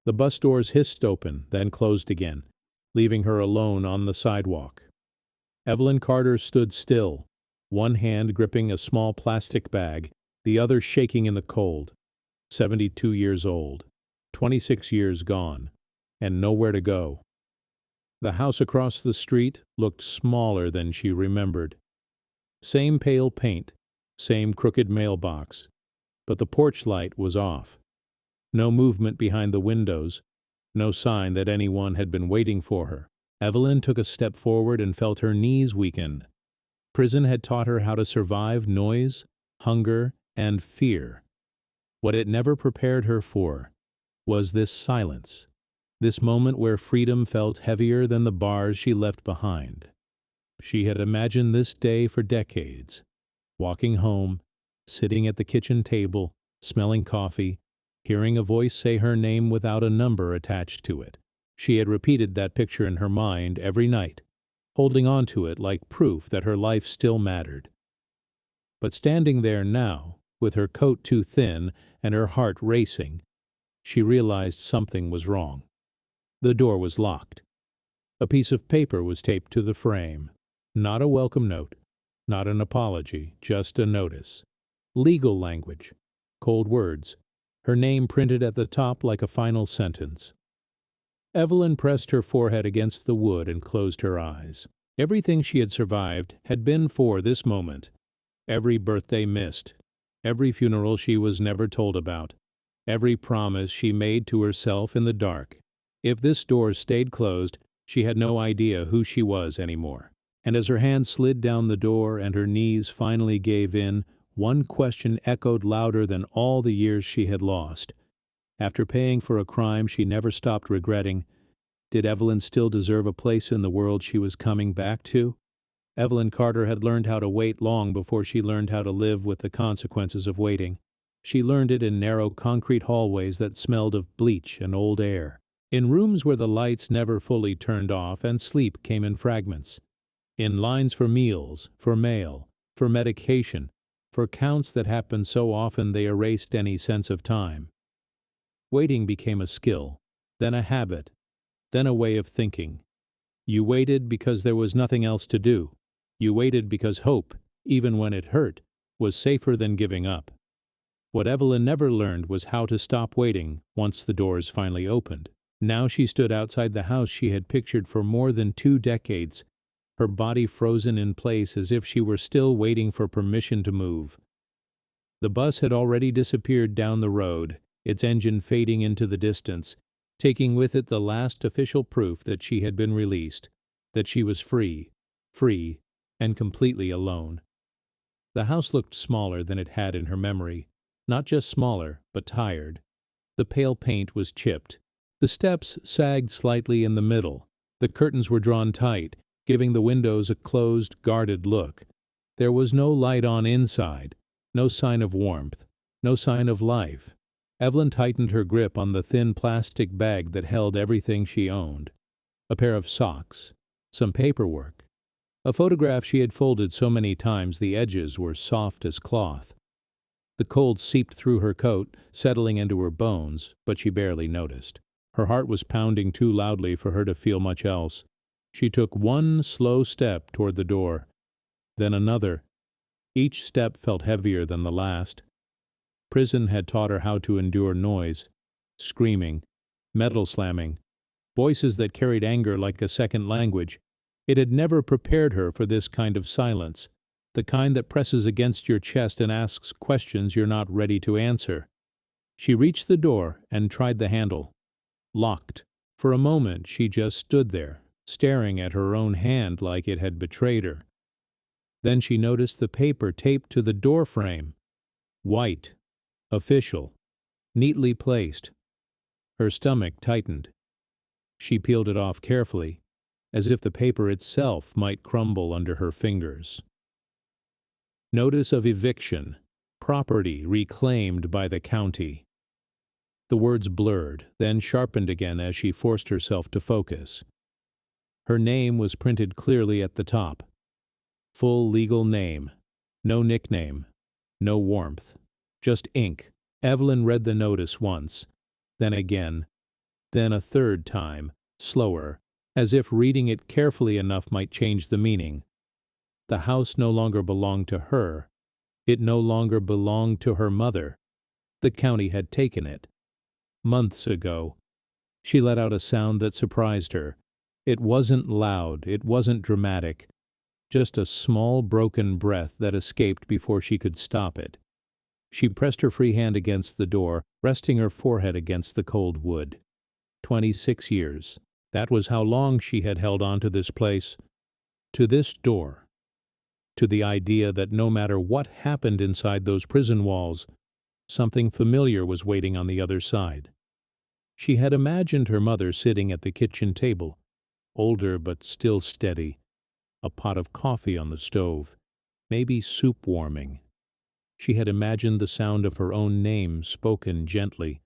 The bus doors hissed open, then closed again, leaving her alone on the sidewalk. Evelyn Carter stood still, one hand gripping a small plastic bag, the other shaking in the cold. 72 years old, 26 years gone, and nowhere to go. The house across the street looked smaller than she remembered. Same pale paint, same crooked mailbox, but the porch light was off. No movement behind the windows, no sign that anyone had been waiting for her. Evelyn took a step forward and felt her knees weaken. Prison had taught her how to survive noise, hunger, and fear. What it never prepared her for was this silence, this moment where freedom felt heavier than the bars she left behind. She had imagined this day for decades, walking home, sitting at the kitchen table, smelling coffee, hearing a voice say her name without a number attached to it. She had repeated that picture in her mind every night, holding on to it like proof that her life still mattered. But standing there now, with her coat too thin and her heart racing, she realized something was wrong. The door was locked. A piece of paper was taped to the frame. Not a welcome note, not an apology, just a notice. Legal language, cold words, her name printed at the top like a final sentence. Evelyn pressed her forehead against the wood and closed her eyes. Everything she had survived had been for this moment. Every birthday missed, every funeral she was never told about, every promise she made to herself in the dark. If this door stayed closed, she had no idea who she was anymore. And as her hand slid down the door and her knees finally gave in, one question echoed louder than all the years she had lost. After paying for a crime she never stopped regretting, did Evelyn still deserve a place in the world she was coming back to? Evelyn Carter had learned how to wait long before she learned how to live with the consequences of waiting. She learned it in narrow concrete hallways that smelled of bleach and old air, in rooms where the lights never fully turned off and sleep came in fragments, in lines for meals, for mail, for medication, for counts that happened so often they erased any sense of time. Waiting became a skill, then a habit, then a way of thinking. You waited because there was nothing else to do. You waited because hope, even when it hurt, was safer than giving up. What Evelyn never learned was how to stop waiting once the doors finally opened. Now she stood outside the house she had pictured for more than 2 decades, her body frozen in place as if she were still waiting for permission to move. The bus had already disappeared down the road, its engine fading into the distance, taking with it the last official proof that she had been released, that she was free, and completely alone. The house looked smaller than it had in her memory, not just smaller, but tired. The pale paint was chipped. The steps sagged slightly in the middle. The curtains were drawn tight, giving the windows a closed, guarded look. There was no light on inside, no sign of warmth, no sign of life. Evelyn tightened her grip on the thin plastic bag that held everything she owned. A pair of socks, some paperwork, a photograph she had folded so many times the edges were soft as cloth. The cold seeped through her coat, settling into her bones, but she barely noticed. Her heart was pounding too loudly for her to feel much else. She took one slow step toward the door, then another. Each step felt heavier than the last. Prison had taught her how to endure noise, screaming, metal slamming, voices that carried anger like a second language. It had never prepared her for this kind of silence, the kind that presses against your chest and asks questions you're not ready to answer. She reached the door and tried the handle. Locked. For a moment she just stood there, staring at her own hand like it had betrayed her. Then she noticed the paper taped to the door frame. White. Official. Neatly placed. Her stomach tightened. She peeled it off carefully, as if the paper itself might crumble under her fingers. Notice of eviction. Property reclaimed by the county. The words blurred, then sharpened again as she forced herself to focus. Her name was printed clearly at the top. Full legal name. No nickname. No warmth. Just ink. Evelyn read the notice once, then again, Then a third time, slower, as if reading it carefully enough might change the meaning. The house no longer belonged to her. It no longer belonged to her mother. The county had taken it. Months ago. She let out a sound that surprised her. It wasn't loud, it wasn't dramatic, just a small broken breath that escaped before she could stop it. She pressed her free hand against the door, resting her forehead against the cold wood. 26 years. That was how long she had held on to this place, to this door, to the idea that no matter what happened inside those prison walls, something familiar was waiting on the other side. She had imagined her mother sitting at the kitchen table, older but still steady, a pot of coffee on the stove, maybe soup warming. She had imagined the sound of her own name spoken gently,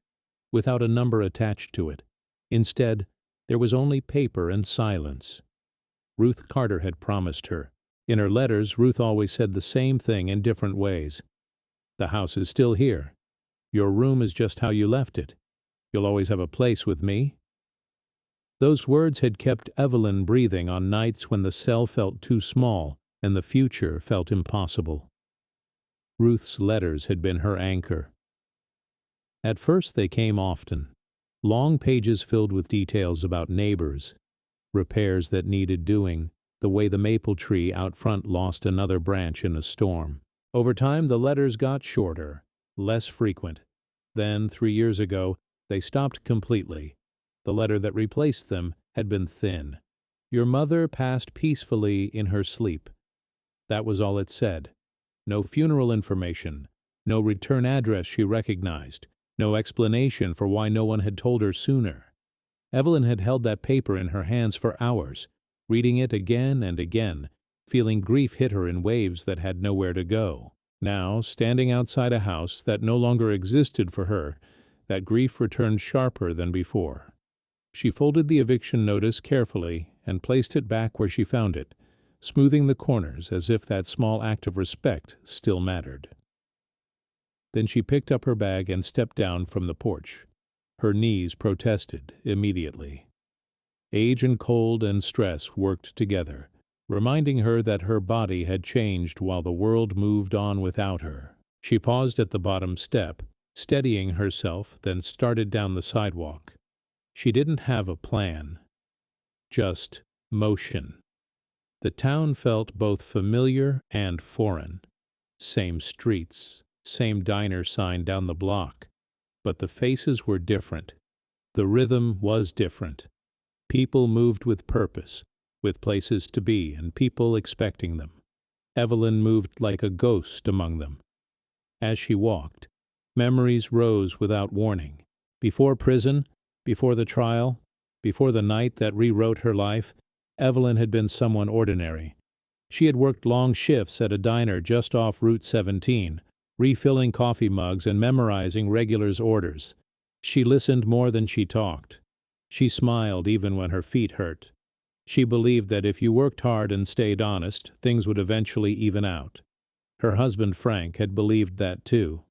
without a number attached to it. Instead, there was only paper and silence. Ruth Carter had promised her. In her letters, Ruth always said the same thing in different ways. The house is still here. Your room is just how you left it. You'll always have a place with me. Those words had kept Evelyn breathing on nights when the cell felt too small and the future felt impossible. Ruth's letters had been her anchor. At first they came often, long pages filled with details about neighbors, repairs that needed doing, the way the maple tree out front lost another branch in a storm. Over time the letters got shorter, less frequent. Then, 3 years ago, they stopped completely. The letter that replaced them had been thin. Your mother passed peacefully in her sleep. That was all it said. No funeral information, no return address she recognized, no explanation for why no one had told her sooner. Evelyn had held that paper in her hands for hours, reading it again and again, feeling grief hit her in waves that had nowhere to go. Now, standing outside a house that no longer existed for her, that grief returned sharper than before. She folded the eviction notice carefully and placed it back where she found it, smoothing the corners as if that small act of respect still mattered. Then she picked up her bag and stepped down from the porch. Her knees protested immediately. Age and cold and stress worked together, reminding her that her body had changed while the world moved on without her. She paused at the bottom step, steadying herself, then started down the sidewalk. She didn't have a plan, just motion. The town felt both familiar and foreign. Same streets, same diner sign down the block, but the faces were different. The rhythm was different. People moved with purpose, with places to be and people expecting them. Evelyn moved like a ghost among them. As she walked, memories rose without warning. Before prison, before the trial, before the night that rewrote her life, Evelyn had been someone ordinary. She had worked long shifts at a diner just off Route 17, refilling coffee mugs and memorizing regulars' orders. She listened more than she talked. She smiled even when her feet hurt. She believed that if you worked hard and stayed honest, things would eventually even out. Her husband Frank had believed that too.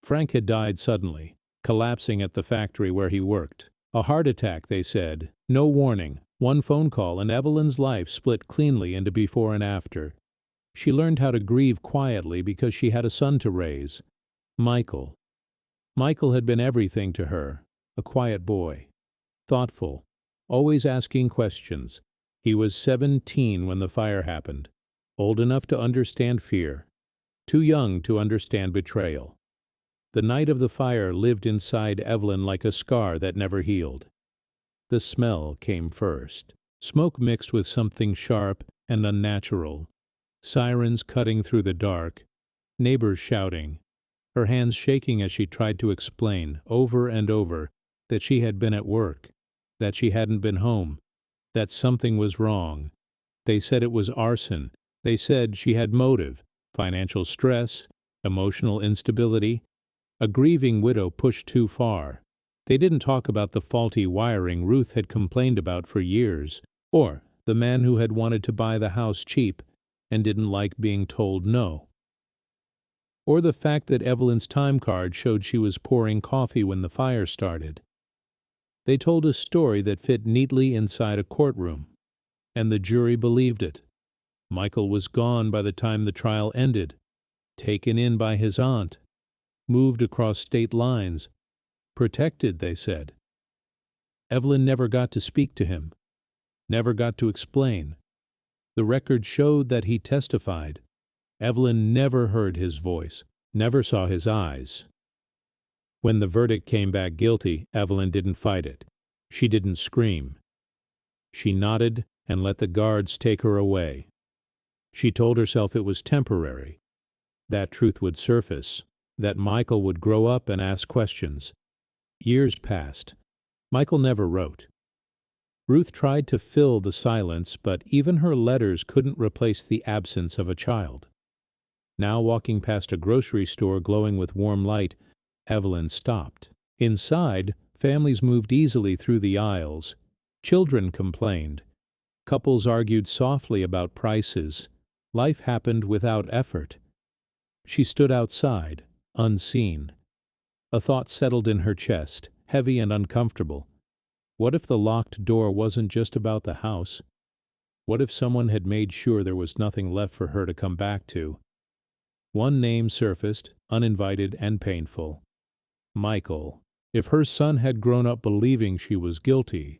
Frank had died suddenly, collapsing at the factory where he worked. A heart attack, they said. No warning. One phone call and Evelyn's life split cleanly into before and after. She learned how to grieve quietly because she had a son to raise. Michael. Michael had been everything to her. A quiet boy. Thoughtful. Always asking questions. He was 17 when the fire happened. Old enough to understand fear. Too young to understand betrayal. The night of the fire lived inside Evelyn like a scar that never healed. The smell came first. Smoke mixed with something sharp and unnatural. Sirens cutting through the dark. Neighbors shouting. Her hands shaking as she tried to explain, over and over, that she had been at work, that she hadn't been home, that something was wrong. They said it was arson. They said she had motive, financial stress, emotional instability, a grieving widow pushed too far. They didn't talk about the faulty wiring Ruth had complained about for years, or the man who had wanted to buy the house cheap and didn't like being told no, or the fact that Evelyn's time card showed she was pouring coffee when the fire started. They told a story that fit neatly inside a courtroom, and the jury believed it. Michael was gone by the time the trial ended, taken in by his aunt, moved across state lines, protected, they said. Evelyn never got to speak to him, never got to explain. The record showed that he testified. Evelyn never heard his voice, never saw his eyes. When the verdict came back guilty, Evelyn didn't fight it. She didn't scream. She nodded and let the guards take her away. She told herself it was temporary. That truth would surface, that Michael would grow up and ask questions. Years passed. Michael never wrote. Ruth tried to fill the silence, but even her letters couldn't replace the absence of a child. Now walking past a grocery store glowing with warm light, Evelyn stopped. Inside, families moved easily through the aisles. Children complained. Couples argued softly about prices. Life happened without effort. She stood outside, unseen. A thought settled in her chest, heavy and uncomfortable. What if the locked door wasn't just about the house? What if someone had made sure there was nothing left for her to come back to? One name surfaced, uninvited and painful. Michael. If her son had grown up believing she was guilty,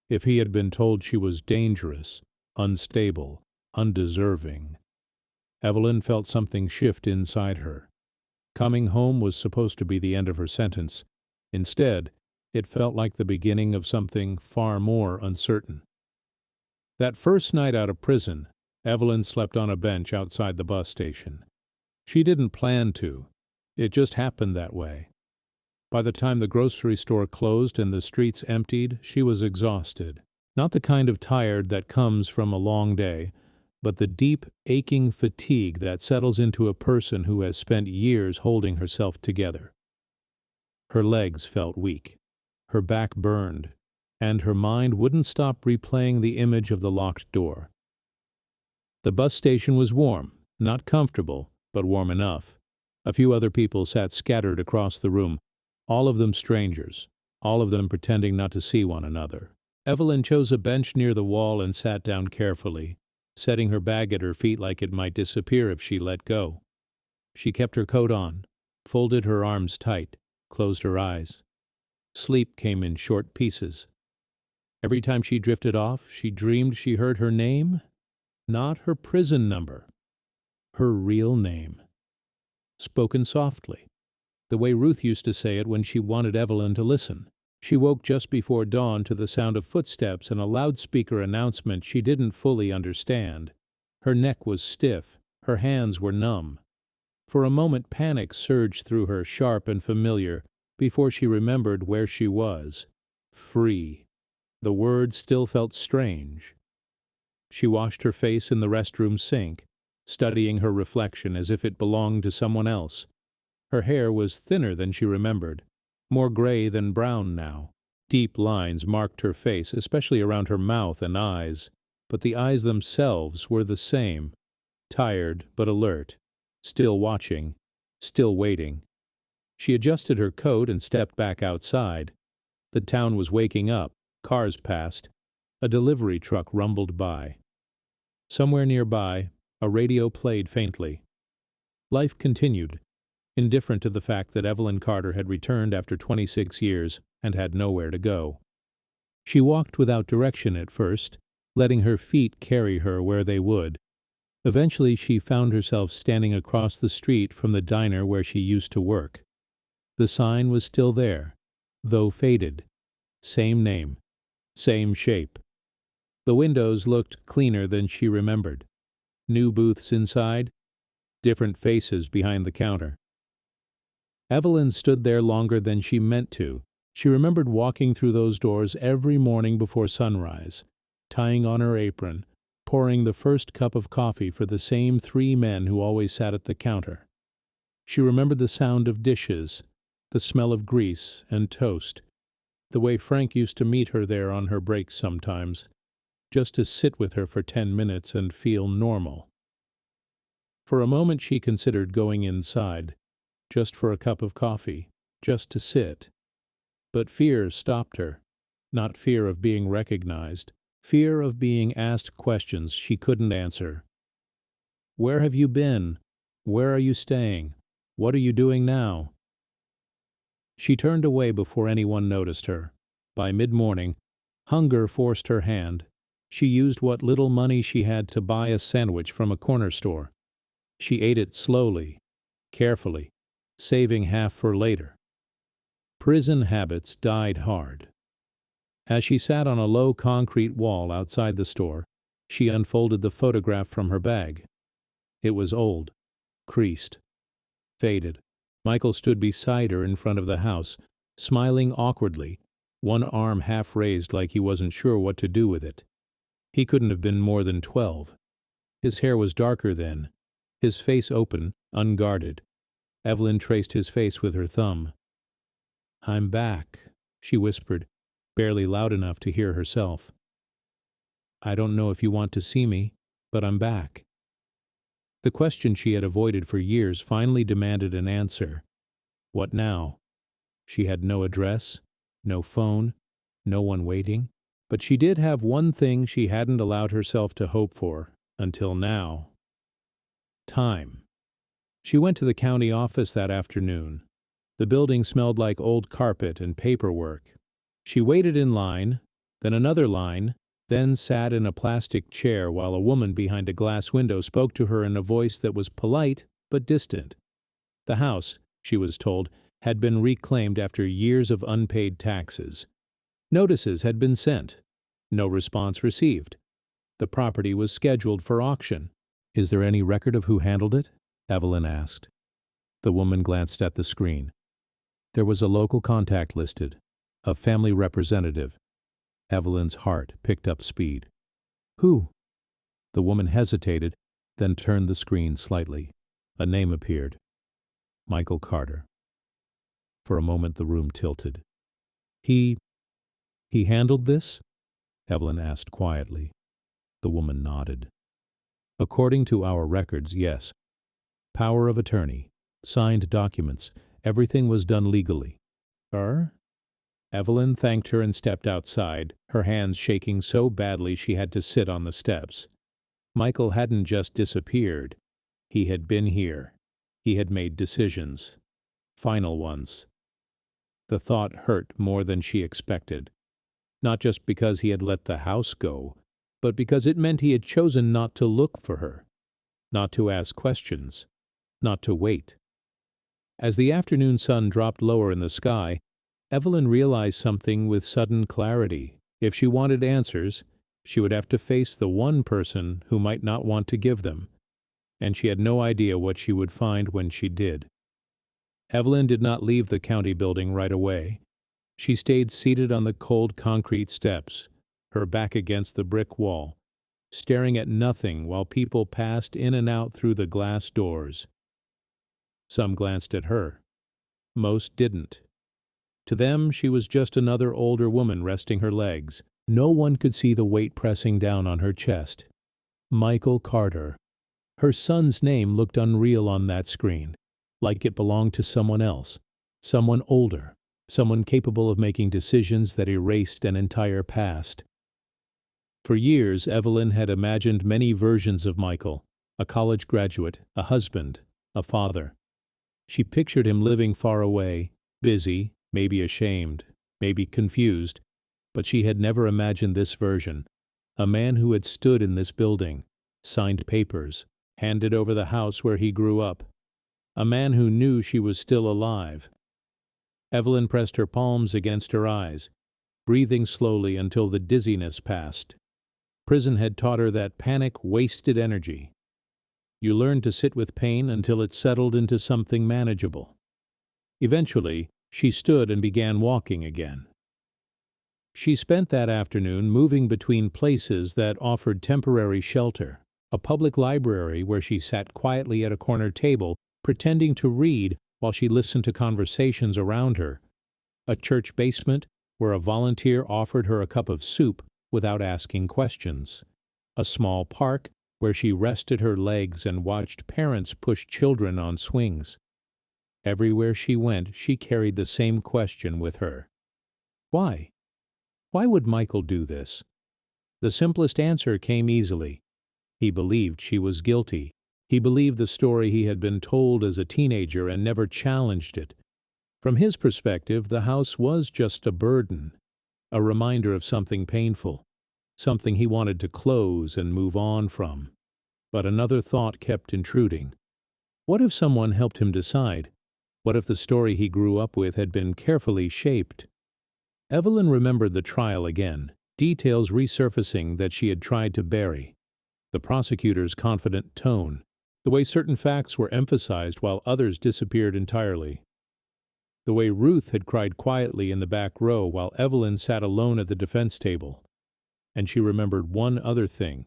if he had been told she was dangerous, unstable, undeserving. Evelyn felt something shift inside her. Coming home was supposed to be the end of her sentence. Instead, it felt like the beginning of something far more uncertain. That first night out of prison, Evelyn slept on a bench outside the bus station. She didn't plan to. It just happened that way. By the time the grocery store closed and the streets emptied, she was exhausted. Not the kind of tired that comes from a long day, but the deep, aching fatigue that settles into a person who has spent years holding herself together. Her legs felt weak. Her back burned, and her mind wouldn't stop replaying the image of the locked door. The bus station was warm, not comfortable, but warm enough. A few other people sat scattered across the room, all of them strangers, all of them pretending not to see one another. Evelyn chose a bench near the wall and sat down carefully, setting her bag at her feet like it might disappear if she let go. She kept her coat on, folded her arms tight, closed her eyes. Sleep came in short pieces. Every time she drifted off, she dreamed she heard her name, not her prison number, her real name. Spoken softly, the way Ruth used to say it when she wanted Evelyn to listen. She woke just before dawn to the sound of footsteps and a loudspeaker announcement she didn't fully understand. Her neck was stiff, her hands were numb. For a moment panic surged through her, sharp and familiar, before she remembered where she was. Free. The word still felt strange. She washed her face in the restroom sink, studying her reflection as if it belonged to someone else. Her hair was thinner than she remembered, more gray than brown now. Deep lines marked her face, especially around her mouth and eyes, but the eyes themselves were the same, tired but alert, still watching, still waiting. She adjusted her coat and stepped back outside. The town was waking up. Cars passed. A delivery truck rumbled by. Somewhere nearby, a radio played faintly. Life continued, indifferent to the fact that Evelyn Carter had returned after 26 years and had nowhere to go. She walked without direction at first, letting her feet carry her where they would. Eventually she found herself standing across the street from the diner where she used to work. The sign was still there, though faded. Same name, same shape. The windows looked cleaner than she remembered. New booths inside, different faces behind the counter. Evelyn stood there longer than she meant to. She remembered walking through those doors every morning before sunrise, tying on her apron, pouring the first cup of coffee for the same 3 men who always sat at the counter. She remembered the sound of dishes, the smell of grease and toast, the way Frank used to meet her there on her breaks sometimes, just to sit with her for 10 minutes and feel normal. For a moment she considered going inside, just for a cup of coffee, just to sit. But fear stopped her. Not fear of being recognized, fear of being asked questions she couldn't answer. Where have you been? Where are you staying? What are you doing now? She turned away before anyone noticed her. By mid-morning, hunger forced her hand. She used what little money she had to buy a sandwich from a corner store. She ate it slowly, carefully, saving half for later. Prison habits died hard. As she sat on a low concrete wall outside the store, she unfolded the photograph from her bag. It was old, creased, faded. Michael stood beside her in front of the house, smiling awkwardly, one arm half raised like he wasn't sure what to do with it. He couldn't have been more than 12. His hair was darker then, his face open, unguarded. Evelyn traced his face with her thumb. "I'm back," she whispered, barely loud enough to hear herself. "I don't know if you want to see me, but I'm back." The question she had avoided for years finally demanded an answer. What now? She had no address, no phone, no one waiting. But she did have one thing she hadn't allowed herself to hope for, until now. Time. She went to the county office that afternoon. The building smelled like old carpet and paperwork. She waited in line, then another line, then sat in a plastic chair while a woman behind a glass window spoke to her in a voice that was polite but distant. The house, she was told, had been reclaimed after years of unpaid taxes. Notices had been sent. No response received. The property was scheduled for auction. "Is there any record of who handled it?" Evelyn asked. The woman glanced at the screen. There was a local contact listed, a family representative. Evelyn's heart picked up speed. "Who?" The woman hesitated, then turned the screen slightly. A name appeared. Michael Carter. For a moment the room tilted. He handled this?" Evelyn asked quietly. The woman nodded. "According to our records, yes. Power of attorney, signed documents, everything was done legally." Evelyn thanked her and stepped outside, her hands shaking so badly she had to sit on the steps. Michael hadn't just disappeared. He had been here. He had made decisions. Final ones. The thought hurt more than she expected. Not just because he had let the house go, but because it meant he had chosen not to look for her, not to ask questions, not to wait. As the afternoon sun dropped lower in the sky, Evelyn realized something with sudden clarity. If she wanted answers, she would have to face the one person who might not want to give them, and she had no idea what she would find when she did. Evelyn did not leave the county building right away. She stayed seated on the cold concrete steps, her back against the brick wall, staring at nothing while people passed in and out through the glass doors. Some glanced at her. Most didn't. To them, she was just another older woman resting her legs. No one could see the weight pressing down on her chest. Michael Carter. Her son's name looked unreal on that screen, like it belonged to someone else, someone older, someone capable of making decisions that erased an entire past. For years, Evelyn had imagined many versions of Michael, a college graduate, a husband, a father. She pictured him living far away, busy, maybe ashamed, maybe confused, but she had never imagined this version, a man who had stood in this building, signed papers, handed over the house where he grew up, a man who knew she was still alive. Evelyn pressed her palms against her eyes, breathing slowly until the dizziness passed. Prison had taught her that panic wasted energy. You learned to sit with pain until it settled into something manageable. Eventually, she stood and began walking again. She spent that afternoon moving between places that offered temporary shelter, a public library where she sat quietly at a corner table, pretending to read while she listened to conversations around her, a church basement where a volunteer offered her a cup of soup without asking questions, a small park where she rested her legs and watched parents push children on swings. Everywhere she went, she carried the same question with her. Why? Why would Michael do this? The simplest answer came easily. He believed she was guilty. He believed the story he had been told as a teenager and never challenged it. From his perspective, the house was just a burden, a reminder of something painful, something he wanted to close and move on from. But another thought kept intruding. What if someone helped him decide? What if the story he grew up with had been carefully shaped? Evelyn remembered the trial again, details resurfacing that she had tried to bury. The prosecutor's confident tone, the way certain facts were emphasized while others disappeared entirely. The way Ruth had cried quietly in the back row while Evelyn sat alone at the defense table. And she remembered one other thing.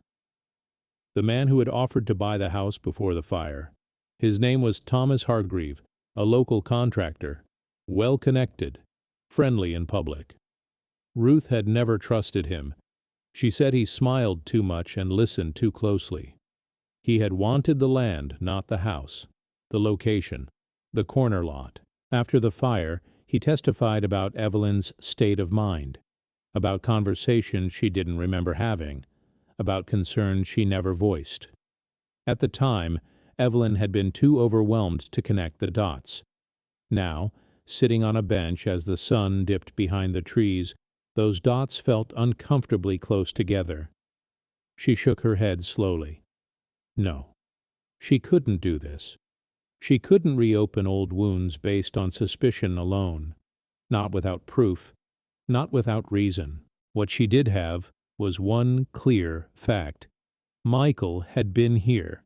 The man who had offered to buy the house before the fire. His name was Thomas Hargreave, a local contractor, well-connected, friendly in public. Ruth had never trusted him. She said he smiled too much and listened too closely. He had wanted the land, not the house, the location, the corner lot. After the fire, he testified about Evelyn's state of mind, about conversations she didn't remember having, about concerns she never voiced. At the time, Evelyn had been too overwhelmed to connect the dots. Now, sitting on a bench as the sun dipped behind the trees, those dots felt uncomfortably close together. She shook her head slowly. No, she couldn't do this. She couldn't reopen old wounds based on suspicion alone. Not without proof, not without reason. What she did have was one clear fact. Michael had been here,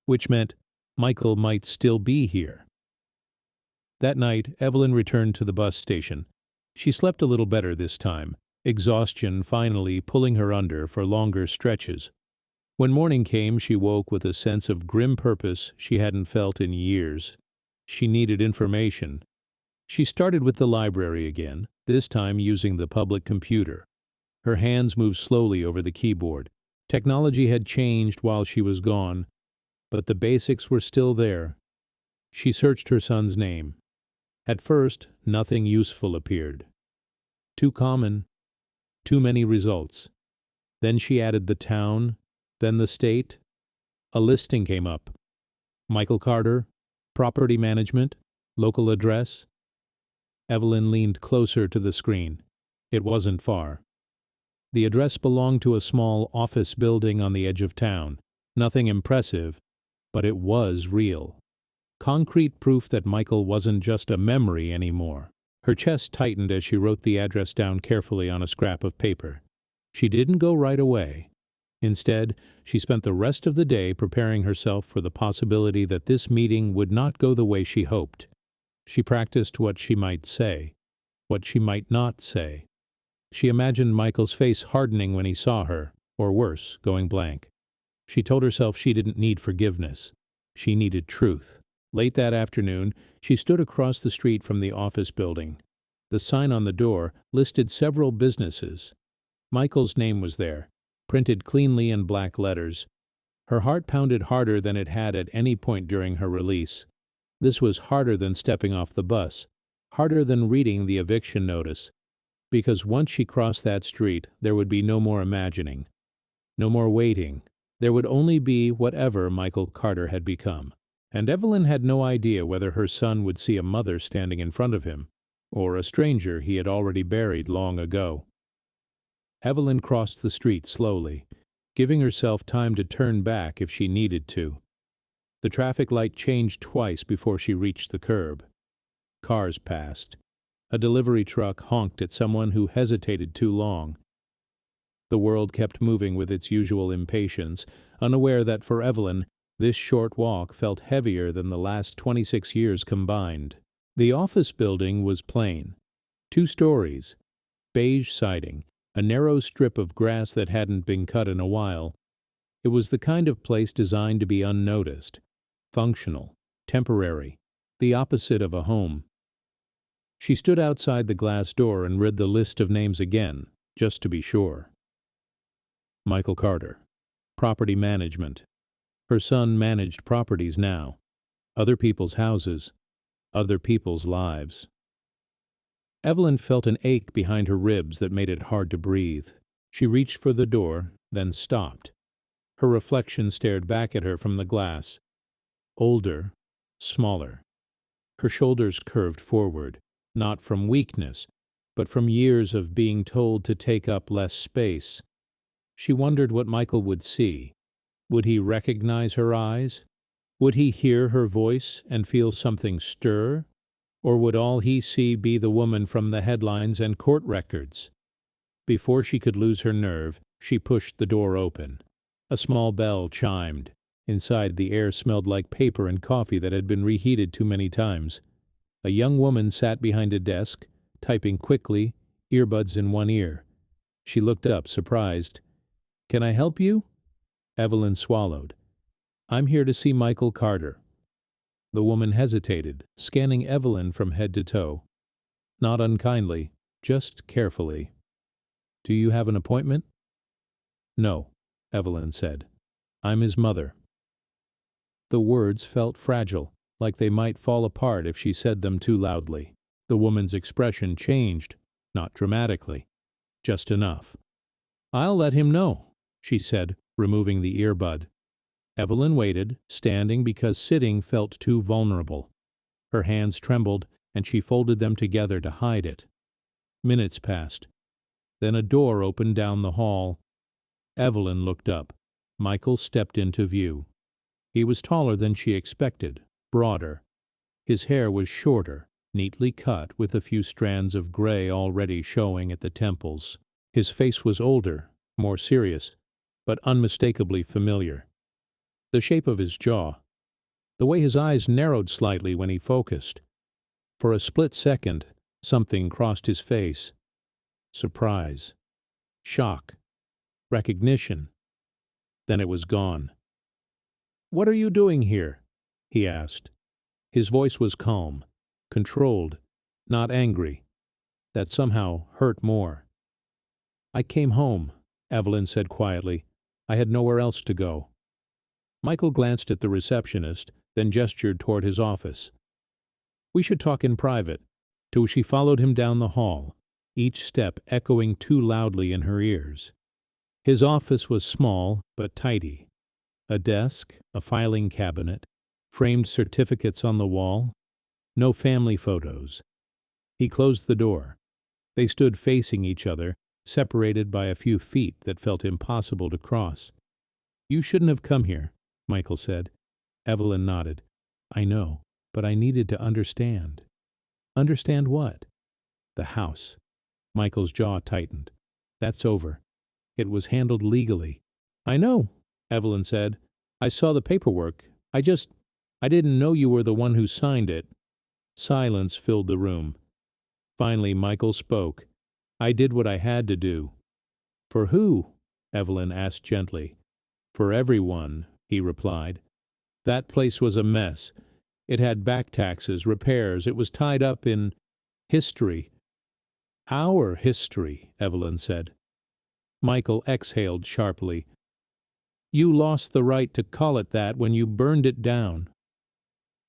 which meant Michael might still be here. That night, Evelyn returned to the bus station. She slept a little better this time, exhaustion finally pulling her under for longer stretches. When morning came, she woke with a sense of grim purpose she hadn't felt in years. She needed information. She started with the library again, this time using the public computer. Her hands moved slowly over the keyboard. Technology had changed while she was gone, but the basics were still there. She searched her son's name. At first, nothing useful appeared. Too common. Too many results. Then she added the town, then the state. A listing came up. Michael Carter, property management, local address. Evelyn leaned closer to the screen. It wasn't far. The address belonged to a small office building on the edge of town. Nothing impressive, but it was real. Concrete proof that Michael wasn't just a memory anymore. Her chest tightened as she wrote the address down carefully on a scrap of paper. She didn't go right away. Instead, she spent the rest of the day preparing herself for the possibility that this meeting would not go the way she hoped. She practiced what she might say, what she might not say. She imagined Michael's face hardening when he saw her, or worse, going blank. She told herself she didn't need forgiveness. She needed truth. Late that afternoon, she stood across the street from the office building. The sign on the door listed several businesses. Michael's name was there, printed cleanly in black letters. Her heart pounded harder than it had at any point during her release. This was harder than stepping off the bus, harder than reading the eviction notice, because once she crossed that street, there would be no more imagining, no more waiting. There would only be whatever Michael Carter had become. And Evelyn had no idea whether her son would see a mother standing in front of him, or a stranger he had already buried long ago. Evelyn crossed the street slowly, giving herself time to turn back if she needed to. The traffic light changed twice before she reached the curb. Cars passed. A delivery truck honked at someone who hesitated too long. The world kept moving with its usual impatience, unaware that for Evelyn, this short walk felt heavier than the last 26 years combined. The office building was plain. 2 stories, beige siding, a narrow strip of grass that hadn't been cut in a while. It was the kind of place designed to be unnoticed, functional, temporary, the opposite of a home. She stood outside the glass door and read the list of names again, just to be sure. Michael Carter, property management. Her son managed properties now. Other people's houses, other people's lives. Evelyn felt an ache behind her ribs that made it hard to breathe. She reached for the door, then stopped. Her reflection stared back at her from the glass. Older, smaller. Her shoulders curved forward, not from weakness, but from years of being told to take up less space. She wondered what Michael would see. Would he recognize her eyes? Would he hear her voice and feel something stir? Or would all he see be the woman from the headlines and court records? Before she could lose her nerve, she pushed the door open. A small bell chimed. Inside, the air smelled like paper and coffee that had been reheated too many times. A young woman sat behind a desk, typing quickly, earbuds in one ear. She looked up, surprised. "Can I help you?" Evelyn swallowed. "I'm here to see Michael Carter." The woman hesitated, scanning Evelyn from head to toe. Not unkindly, just carefully. "Do you have an appointment?" "No," Evelyn said. "I'm his mother." The words felt fragile, like they might fall apart if she said them too loudly. The woman's expression changed, not dramatically, just enough. "I'll let him know," she said, removing the earbud. Evelyn waited, standing because sitting felt too vulnerable. Her hands trembled, and she folded them together to hide it. Minutes passed. Then a door opened down the hall. Evelyn looked up. Michael stepped into view. He was taller than she expected, broader. His hair was shorter, neatly cut with a few strands of gray already showing at the temples. His face was older, more serious, but unmistakably familiar. The shape of his jaw, the way his eyes narrowed slightly when he focused. For a split second, something crossed his face. Surprise, shock, recognition. Then it was gone. "What are you doing here?" he asked. His voice was calm, controlled, not angry. That somehow hurt more. "I came home," Evelyn said quietly. "I had nowhere else to go." Michael glanced at the receptionist, then gestured toward his office. "We should talk in private," till she followed him down the hall, each step echoing too loudly in her ears. His office was small but tidy. A desk, a filing cabinet, framed certificates on the wall, no family photos. He closed the door. They stood facing each other, separated by a few feet that felt impossible to cross. "You shouldn't have come here," Michael said. Evelyn nodded. "I know, but I needed to understand." "Understand what?" "The house." Michael's jaw tightened. "That's over. It was handled legally." "I know," Evelyn said. "I saw the paperwork. I didn't know you were the one who signed it." Silence filled the room. Finally, Michael spoke. "I did what I had to do." "For who?" Evelyn asked gently. "For everyone," he replied. "That place was a mess. It had back taxes, repairs. It was tied up in history." "Our history," Evelyn said. Michael exhaled sharply. "You lost the right to call it that when you burned it down."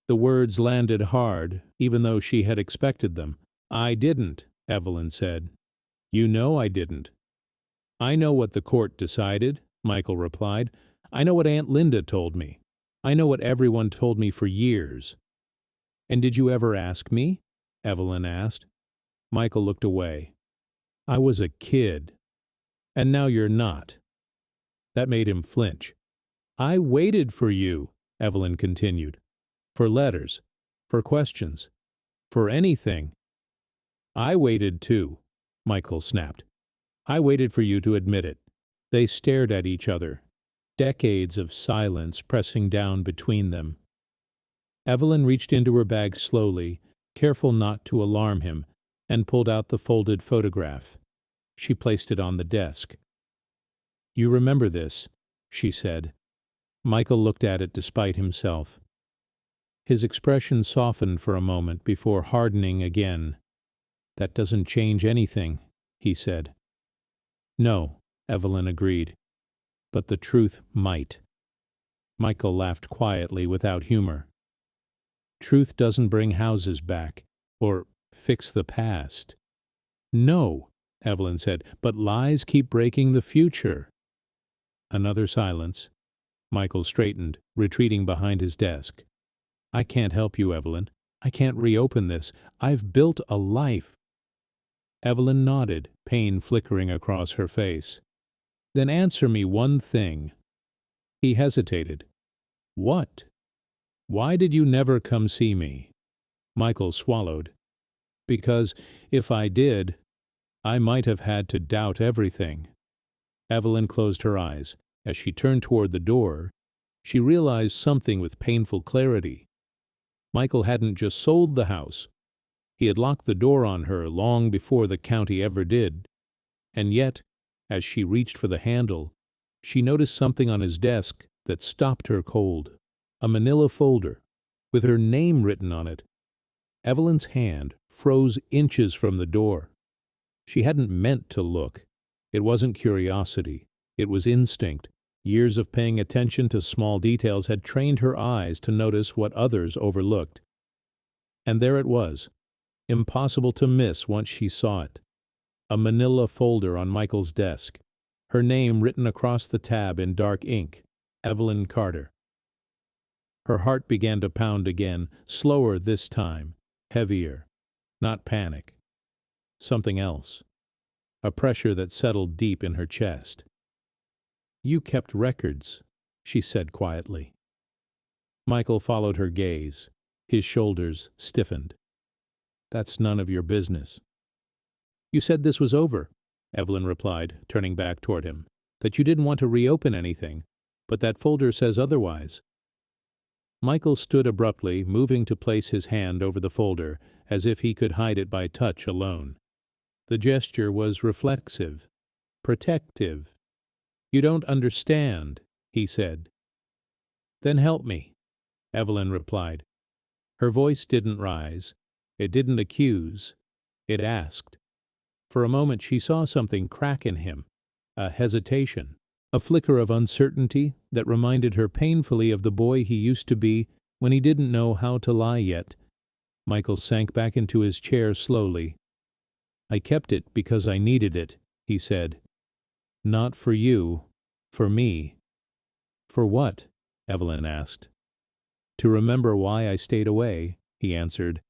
The words landed hard, even though she had expected them. "I didn't," Evelyn said. "You know I didn't." "I know what the court decided," Michael replied. "I know what Aunt Linda told me. I know what everyone told me for years." "And did you ever ask me?" Evelyn asked. Michael looked away. "I was a kid. And now you're not." That made him flinch. "I waited for you," Evelyn continued. "For letters, for questions, for anything." "I waited too," Michael snapped. "I waited for you to admit it." They stared at each other, decades of silence pressing down between them. Evelyn reached into her bag slowly, careful not to alarm him, and pulled out the folded photograph. She placed it on the desk. "You remember this," she said. Michael looked at it despite himself. His expression softened for a moment before hardening again. "That doesn't change anything," he said. "No," Evelyn agreed. "But the truth might." Michael laughed quietly without humor. "Truth doesn't bring houses back, or fix the past. No, Evelyn said, but lies keep breaking the future. Another silence. Michael straightened, retreating behind his desk. I can't help you, Evelyn. I can't reopen this. I've built a life. Evelyn nodded, pain flickering across her face. Then answer me one thing. He hesitated. What? Why did you never come see me? Michael swallowed. Because if I did, I might have had to doubt everything. Evelyn closed her eyes. As she turned toward the door, she realized something with painful clarity. Michael hadn't just sold the house. He had locked the door on her long before the county ever did. And yet, as she reached for the handle, she noticed something on his desk that stopped her cold. A manila folder, with her name written on it. Evelyn's hand froze inches from the door. She hadn't meant to look. It wasn't curiosity. It was instinct. Years of paying attention to small details had trained her eyes to notice what others overlooked. And there it was, impossible to miss once she saw it. A manila folder on Michael's desk, her name written across the tab in dark ink, Evelyn Carter. Her heart began to pound again, slower this time, heavier. Not panic. Something else. A pressure that settled deep in her chest. You kept records, she said quietly. Michael followed her gaze. His shoulders stiffened. That's none of your business. You said this was over, Evelyn replied, turning back toward him. That you didn't want to reopen anything, but that folder says otherwise. Michael stood abruptly, moving to place his hand over the folder, as if he could hide it by touch alone. The gesture was reflexive, protective. You don't understand, he said. Then help me, Evelyn replied. Her voice didn't rise. It didn't accuse. It asked. For a moment she saw something crack in him, a hesitation, a flicker of uncertainty that reminded her painfully of the boy he used to be when he didn't know how to lie yet. Michael sank back into his chair slowly. I kept it because I needed it, he said. Not for you, for me. For what? Evelyn asked. To remember why I stayed away, he answered.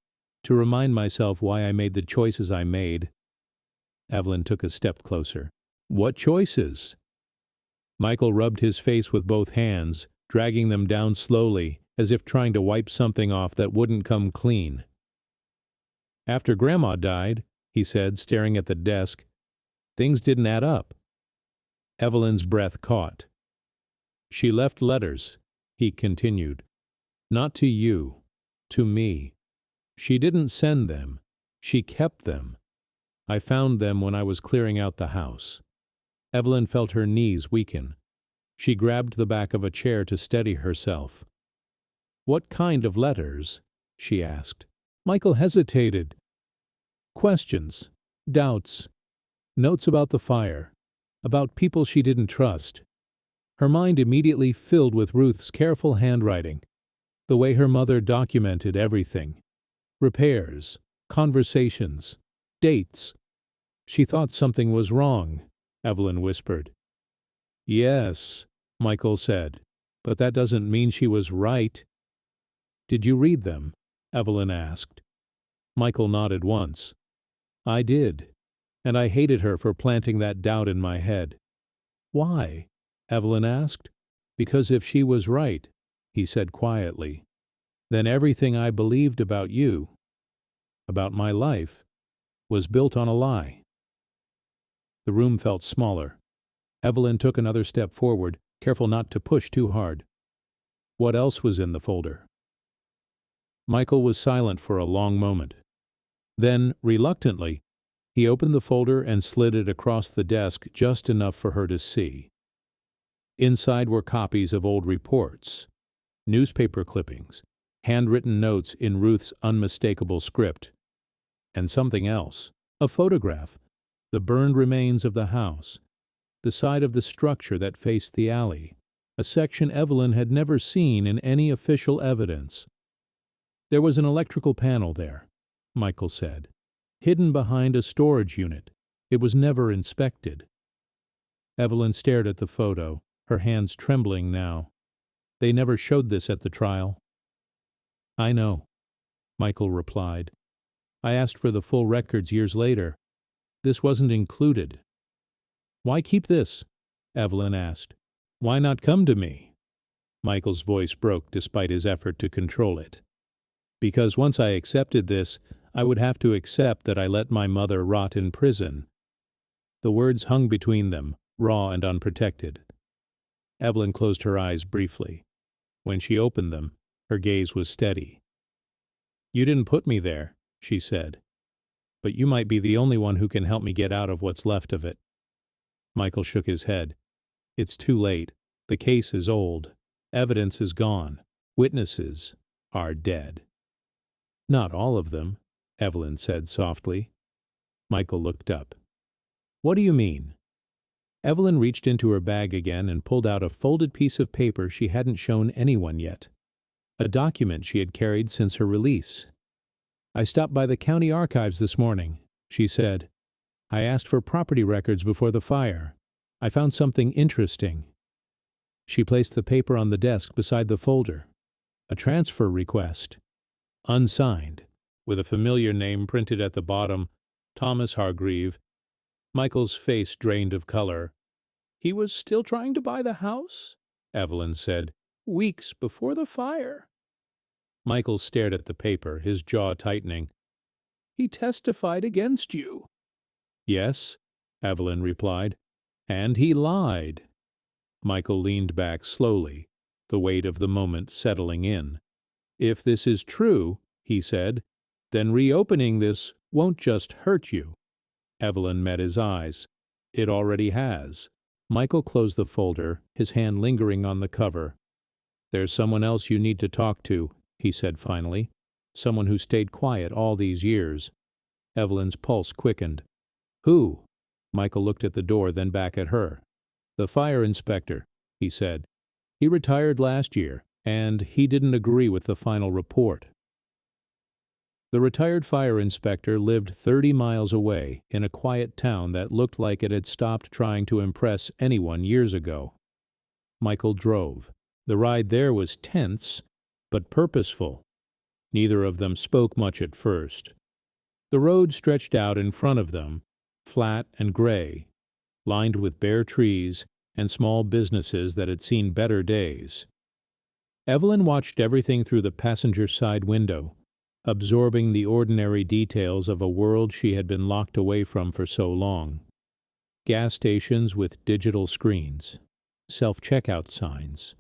To remind myself why I made the choices I made. Evelyn took a step closer. What choices? Michael rubbed his face with both hands, dragging them down slowly, as if trying to wipe something off that wouldn't come clean. After Grandma died, he said, staring at the desk, things didn't add up. Evelyn's breath caught. She left letters, he continued. Not to you, to me. She didn't send them. She kept them. I found them when I was clearing out the house. Evelyn felt her knees weaken. She grabbed the back of a chair to steady herself. What kind of letters? She asked. Michael hesitated. Questions, doubts, notes about the fire, about people she didn't trust. Her mind immediately filled with Ruth's careful handwriting, the way her mother documented everything. Repairs, conversations, dates. She thought something was wrong, Evelyn whispered. Yes, Michael said, but that doesn't mean she was right. Did you read them? Evelyn asked. Michael nodded once. I did, and I hated her for planting that doubt in my head. Why? Evelyn asked. Because if she was right, he said quietly, then everything I believed about you, about my life, was built on a lie. The room felt smaller. Evelyn took another step forward, careful not to push too hard. What else was in the folder? Michael was silent for a long moment. Then, reluctantly, he opened the folder and slid it across the desk just enough for her to see. Inside were copies of old reports, newspaper clippings, handwritten notes in Ruth's unmistakable script, and something else, a photograph, the burned remains of the house, the side of the structure that faced the alley, a section Evelyn had never seen in any official evidence. There was an electrical panel there, Michael said, hidden behind a storage unit. It was never inspected. Evelyn stared at the photo, her hands trembling now. They never showed this at the trial. I know, Michael replied. I asked for the full records years later. This wasn't included. Why keep this? Evelyn asked. Why not come to me? Michael's voice broke despite his effort to control it. Because once I accepted this, I would have to accept that I let my mother rot in prison. The words hung between them, raw and unprotected. Evelyn closed her eyes briefly. When she opened them, her gaze was steady. You didn't put me there, she said. But you might be the only one who can help me get out of what's left of it. Michael shook his head. It's too late. The case is old. Evidence is gone. Witnesses are dead. Not all of them, Evelyn said softly. Michael looked up. What do you mean? Evelyn reached into her bag again and pulled out a folded piece of paper she hadn't shown anyone yet. A document she had carried since her release. I stopped by the county archives this morning, she said. I asked for property records before the fire. I found something interesting. She placed the paper on the desk beside the folder. A transfer request. Unsigned, with a familiar name printed at the bottom, Thomas Hargreave. Michael's face drained of color. He was still trying to buy the house? Evelyn said. Weeks before the fire. Michael stared at the paper, his jaw tightening. He testified against you. Yes, Evelyn replied. And he lied. Michael leaned back slowly, the weight of the moment settling in. If this is true, he said, then reopening this won't just hurt you. Evelyn met his eyes. It already has. Michael closed the folder, his hand lingering on the cover. There's someone else you need to talk to, he said finally. Someone who stayed quiet all these years. Evelyn's pulse quickened. Who? Michael looked at the door, then back at her. The fire inspector, he said. He retired last year, and he didn't agree with the final report. The retired fire inspector lived 30 miles away in a quiet town that looked like it had stopped trying to impress anyone years ago. Michael drove. The ride there was tense, but purposeful. Neither of them spoke much at first. The road stretched out in front of them, flat and gray, lined with bare trees and small businesses that had seen better days. Evelyn watched everything through the passenger side window, absorbing the ordinary details of a world she had been locked away from for so long. Gas stations with digital screens, self-checkout signs,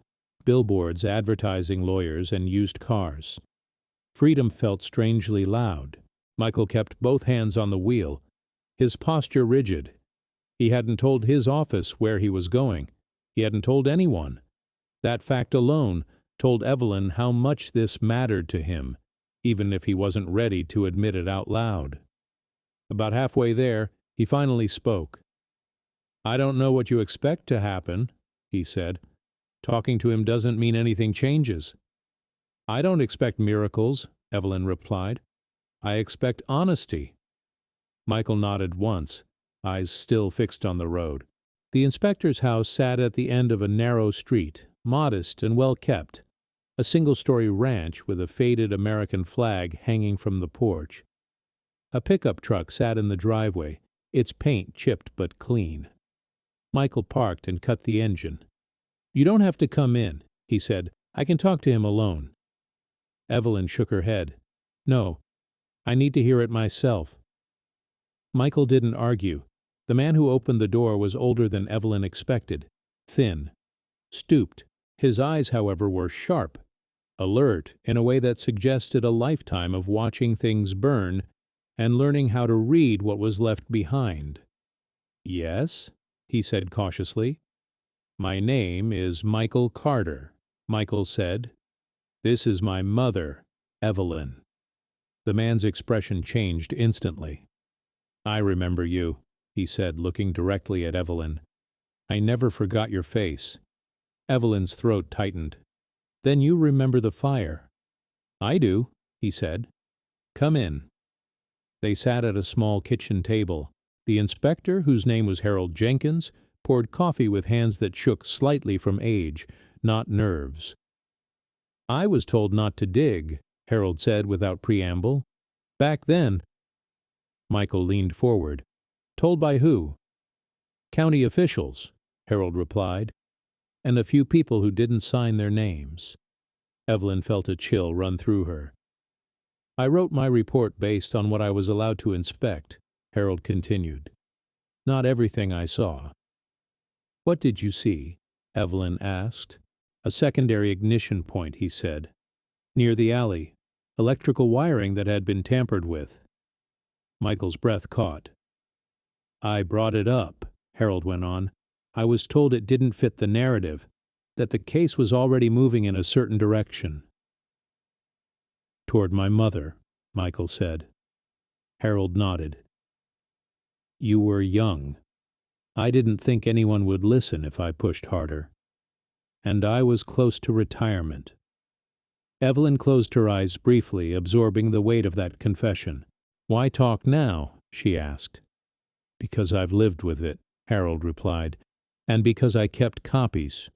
billboards advertising lawyers and used cars. Freedom felt strangely loud. Michael kept both hands on the wheel, his posture rigid. He hadn't told his office where he was going. He hadn't told anyone. That fact alone told Evelyn how much this mattered to him, even if he wasn't ready to admit it out loud. About halfway there, he finally spoke. I don't know what you expect to happen, he said. Talking to him doesn't mean anything changes. I don't expect miracles, Evelyn replied. I expect honesty. Michael nodded once, eyes still fixed on the road. The inspector's house sat at the end of a narrow street, modest and well-kept, a single-story ranch with a faded American flag hanging from the porch. A pickup truck sat in the driveway, its paint chipped but clean. Michael parked and cut the engine. You don't have to come in, he said. I can talk to him alone. Evelyn shook her head. No, I need to hear it myself. Michael didn't argue. The man who opened the door was older than Evelyn expected, thin, stooped. His eyes, however, were sharp, alert in a way that suggested a lifetime of watching things burn and learning how to read what was left behind. Yes, he said cautiously. My name is Michael Carter, Michael said. This is my mother, Evelyn. The man's expression changed instantly. I remember you, he said, looking directly at Evelyn. I never forgot your face. Evelyn's throat tightened. Then you remember the fire. I do, he said. Come in. They sat at a small kitchen table. The inspector, whose name was Harold Jenkins, poured coffee with hands that shook slightly from age, not nerves. "I was told not to dig," Harold said without preamble. "Back then—" Michael leaned forward. "Told by who?" "County officials," Harold replied, "and a few people who didn't sign their names." Evelyn felt a chill run through her. "I wrote my report based on what I was allowed to inspect," Harold continued. "Not everything I saw." "What did you see?" Evelyn asked. "A secondary ignition point," he said. "Near the alley. Electrical wiring that had been tampered with." Michael's breath caught. "I brought it up," Harold went on. "I was told it didn't fit the narrative, that the case was already moving in a certain direction." "Toward my mother," Michael said. Harold nodded. "You were young. I didn't think anyone would listen if I pushed harder. And I was close to retirement." Evelyn closed her eyes briefly, absorbing the weight of that confession. "Why talk now?" she asked. "Because I've lived with it," Harold replied, "and because I kept copies."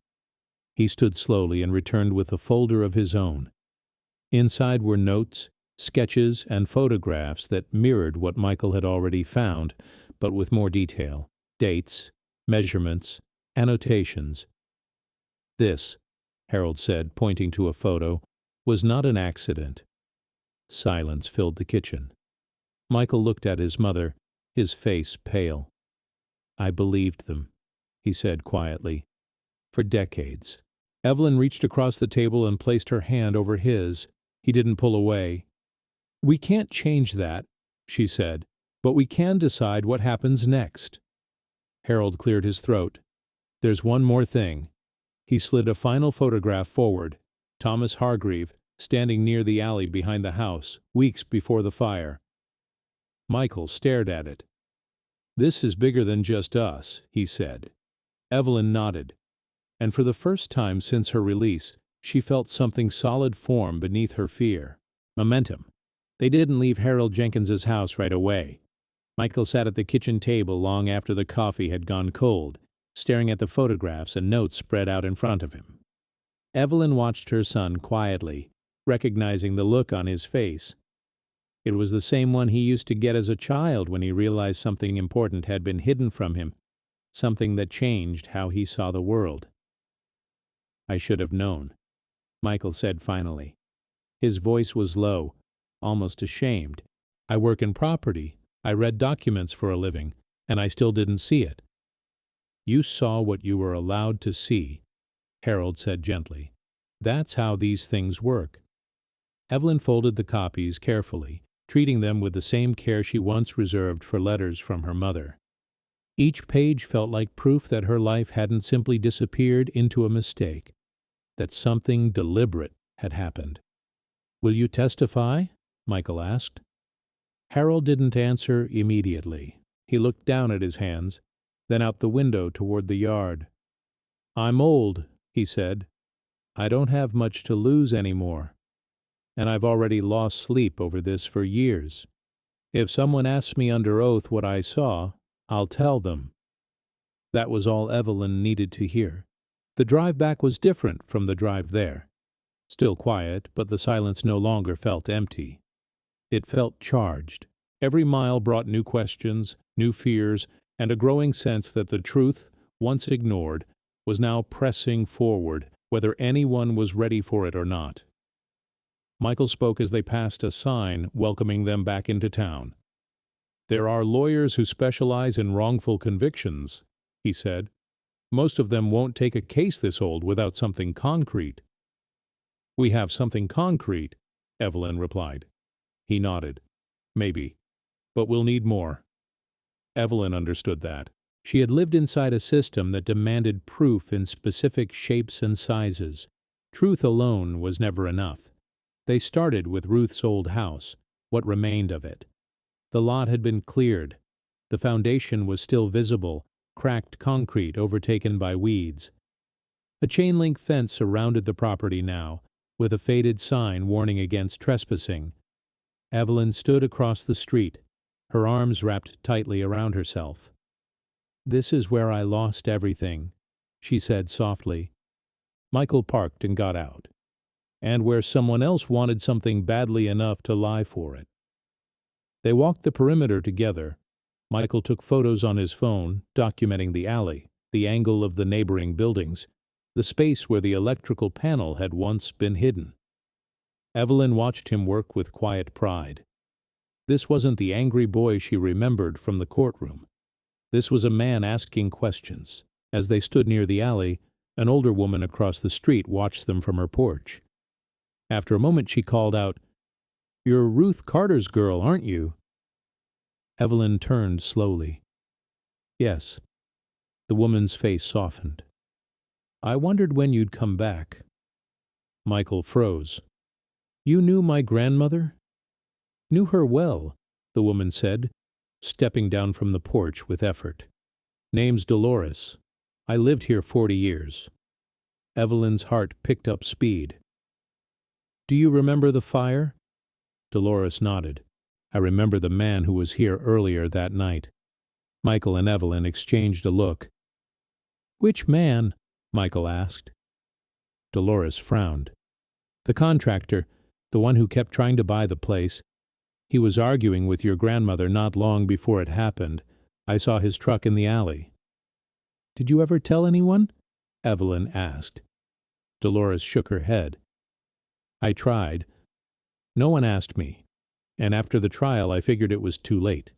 He stood slowly and returned with a folder of his own. Inside were notes, sketches, and photographs that mirrored what Michael had already found, but with more detail: dates, measurements, annotations. "This," Harold said, pointing to a photo, "was not an accident." Silence filled the kitchen. Michael looked at his mother, his face pale. "I believed them," he said quietly. "For decades." Evelyn reached across the table and placed her hand over his. He didn't pull away. "We can't change that," she said, "but we can decide what happens next." Harold cleared his throat. "There's one more thing." He slid a final photograph forward. Thomas Hargreave, standing near the alley behind the house, weeks before the fire. Michael stared at it. "This is bigger than just us," he said. Evelyn nodded, and for the first time since her release, she felt something solid form beneath her fear. Momentum. They didn't leave Harold Jenkins's house right away. Michael sat at the kitchen table long after the coffee had gone cold, staring at the photographs and notes spread out in front of him. Evelyn watched her son quietly, recognizing the look on his face. It was the same one he used to get as a child when he realized something important had been hidden from him, something that changed how he saw the world. "I should have known," Michael said finally. His voice was low, almost ashamed. "I work in property. I read documents for a living, and I still didn't see it." "You saw what you were allowed to see," Harold said gently. "That's how these things work." Evelyn folded the copies carefully, treating them with the same care she once reserved for letters from her mother. Each page felt like proof that her life hadn't simply disappeared into a mistake, that something deliberate had happened. "Will you testify?" Michael asked. Harold didn't answer immediately. He looked down at his hands, then out the window toward the yard. "I'm old," he said. "I don't have much to lose anymore. And I've already lost sleep over this for years. If someone asks me under oath what I saw, I'll tell them." That was all Evelyn needed to hear. The drive back was different from the drive there. Still quiet, but the silence no longer felt empty. It felt charged. Every mile brought new questions, new fears, and a growing sense that the truth, once ignored, was now pressing forward, whether anyone was ready for it or not. Michael spoke as they passed a sign welcoming them back into town. "There are lawyers who specialize in wrongful convictions," he said. "Most of them won't take a case this old without something concrete." "We have something concrete," Evelyn replied. He nodded. "Maybe. But we'll need more." Evelyn understood that. She had lived inside a system that demanded proof in specific shapes and sizes. Truth alone was never enough. They started with Ruth's old house, what remained of it. The lot had been cleared. The foundation was still visible, cracked concrete overtaken by weeds. A chain-link fence surrounded the property now, with a faded sign warning against trespassing. Evelyn stood across the street, her arms wrapped tightly around herself. "This is where I lost everything," she said softly. Michael parked and got out. "And where someone else wanted something badly enough to lie for it." They walked the perimeter together. Michael took photos on his phone, documenting the alley, the angle of the neighboring buildings, the space where the electrical panel had once been hidden. Evelyn watched him work with quiet pride. This wasn't the angry boy she remembered from the courtroom. This was a man asking questions. As they stood near the alley, an older woman across the street watched them from her porch. After a moment she called out, "You're Ruth Carter's girl, aren't you?" Evelyn turned slowly. "Yes." The woman's face softened. "I wondered when you'd come back." Michael froze. "You knew my grandmother?" "Knew her well," the woman said, stepping down from the porch with effort. "Name's Dolores. I lived here 40 years. Evelyn's heart picked up speed. "Do you remember the fire?" Dolores nodded. "I remember the man who was here earlier that night." Michael and Evelyn exchanged a look. "Which man?" Michael asked. Dolores frowned. "The contractor, the one who kept trying to buy the place. He was arguing with your grandmother not long before it happened. I saw his truck in the alley." "Did you ever tell anyone?" Evelyn asked. Dolores shook her head. "I tried. No one asked me, and after the trial I figured it was too late."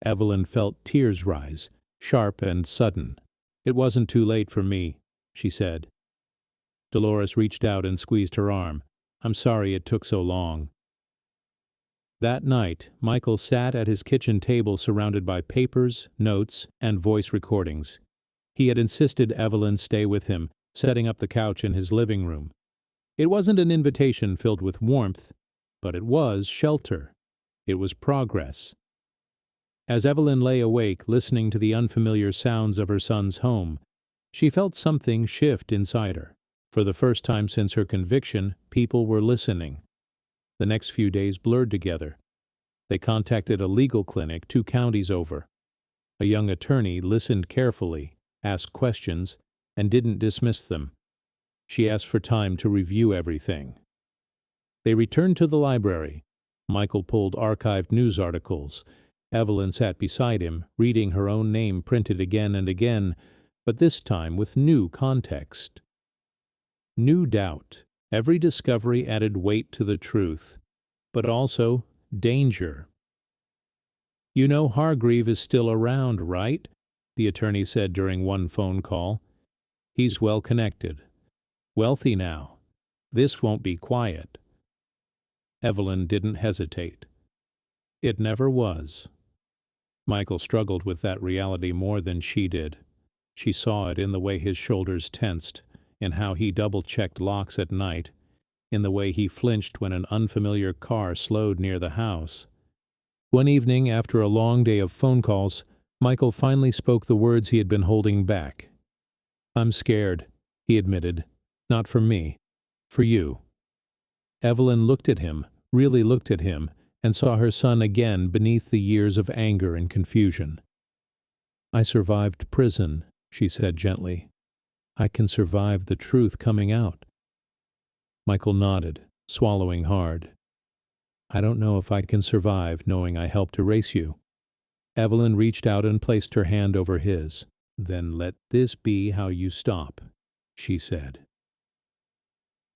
Evelyn felt tears rise, sharp and sudden. "It wasn't too late for me," she said. Dolores reached out and squeezed her arm. "I'm sorry it took so long." That night, Michael sat at his kitchen table surrounded by papers, notes, and voice recordings. He had insisted Evelyn stay with him, setting up the couch in his living room. It wasn't an invitation filled with warmth, but it was shelter. It was progress. As Evelyn lay awake, listening to the unfamiliar sounds of her son's home, she felt something shift inside her. For the first time since her conviction, people were listening. The next few days blurred together. They contacted a legal clinic 2 counties over. A young attorney listened carefully, asked questions, and didn't dismiss them. She asked for time to review everything. They returned to the library. Michael pulled archived news articles. Evelyn sat beside him, reading her own name printed again and again, but this time with new context. New doubt. Every discovery added weight to the truth, but also danger. "You know Hargreave is still around, right?" the attorney said during one phone call. "He's well connected. Wealthy now. This won't be quiet." Evelyn didn't hesitate. It never was. Michael struggled with that reality more than she did. She saw it in the way his shoulders tensed, in how he double-checked locks at night, in the way he flinched when an unfamiliar car slowed near the house. One evening, after a long day of phone calls, Michael finally spoke the words he had been holding back. "I'm scared," he admitted. "Not for me. For you." Evelyn looked at him, really looked at him, and saw her son again beneath the years of anger and confusion. "I survived prison," she said gently. "I can survive the truth coming out." Michael nodded, swallowing hard. "I don't know if I can survive knowing I helped erase you." Evelyn reached out and placed her hand over his. "Then let this be how you stop," she said.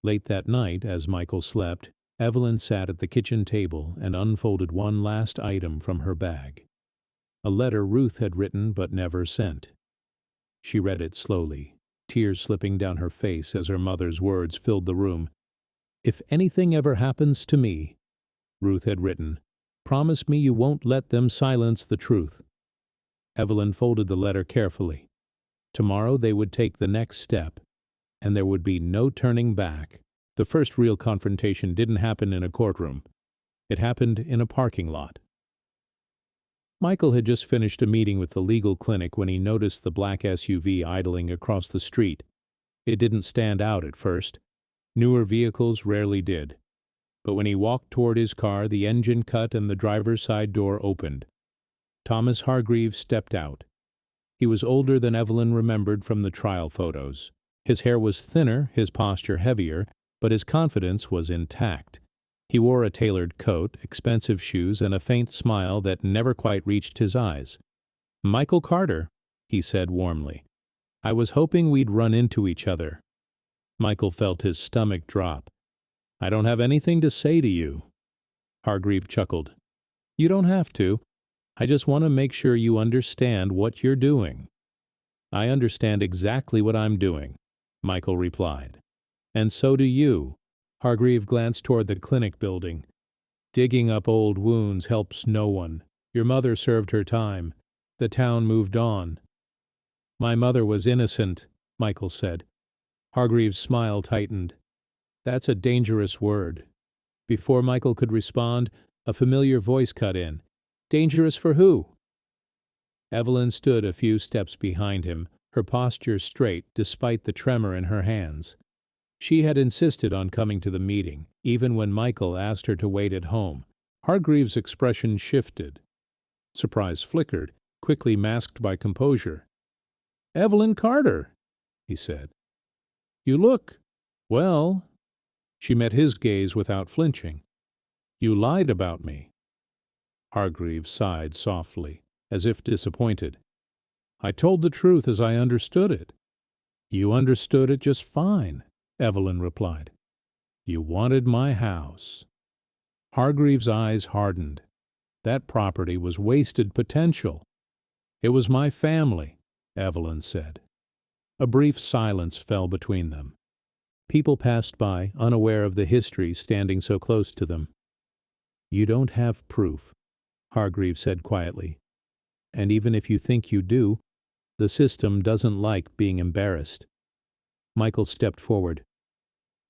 Late that night, as Michael slept, Evelyn sat at the kitchen table and unfolded one last item from her bag. A letter Ruth had written but never sent. She read it slowly, tears slipping down her face as her mother's words filled the room. "If anything ever happens to me," Ruth had written, "promise me you won't let them silence the truth." Evelyn folded the letter carefully. Tomorrow they would take the next step, and there would be no turning back. The first real confrontation didn't happen in a courtroom. It happened in a parking lot. Michael had just finished a meeting with the legal clinic when he noticed the black SUV idling across the street. It didn't stand out at first. Newer vehicles rarely did. but when he walked toward his car, the engine cut and the driver's side door opened. Thomas Hargreaves stepped out. He was older than Evelyn remembered from the trial photos. His hair was thinner, his posture heavier, but his confidence was intact. He wore a tailored coat, expensive shoes, and a faint smile that never quite reached his eyes. "Michael Carter," he said warmly. "I was hoping we'd run into each other." Michael felt his stomach drop. "I don't have anything to say to you." Hargreaves chuckled. "You don't have to. I just want to make sure you understand what you're doing." "I understand exactly what I'm doing," Michael replied. "And so do you." Hargreaves glanced toward the clinic building. "Digging up old wounds helps no one. Your mother served her time. The town moved on." "My mother was innocent," Michael said. Hargreaves' smile tightened. "That's a dangerous word." Before Michael could respond, a familiar voice cut in. "Dangerous for who?" Evelyn stood a few steps behind him, her posture straight despite the tremor in her hands. She had insisted on coming to the meeting, even when Michael asked her to wait at home. Hargreaves' expression shifted. Surprise flickered, quickly masked by composure. "Evelyn Carter," he said. "You look, well." She met his gaze without flinching. "You lied about me." Hargreaves sighed softly, as if disappointed. "I told the truth as I understood it." "You understood it just fine," Evelyn replied. "You wanted my house." Hargreaves' eyes hardened. That property was wasted potential. "It was my family," Evelyn said. A brief silence fell between them. People passed by, unaware of the history standing so close to them. "You don't have proof," Hargreaves said quietly. "And even if you think you do, the system doesn't like being embarrassed." Michael stepped forward.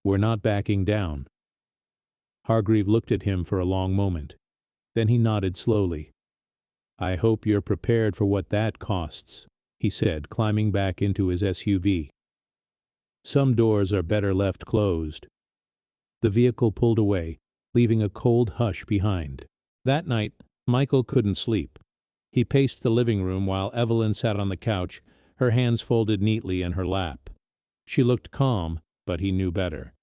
"We're not backing down." Hargreaves looked at him for a long moment. Then he nodded slowly. "I hope you're prepared for what that costs," he said, climbing back into his SUV. "Some doors are better left closed." The vehicle pulled away, leaving a cold hush behind. That night, Michael couldn't sleep. He paced the living room while Evelyn sat on the couch, her hands folded neatly in her lap. She looked calm, but he knew better.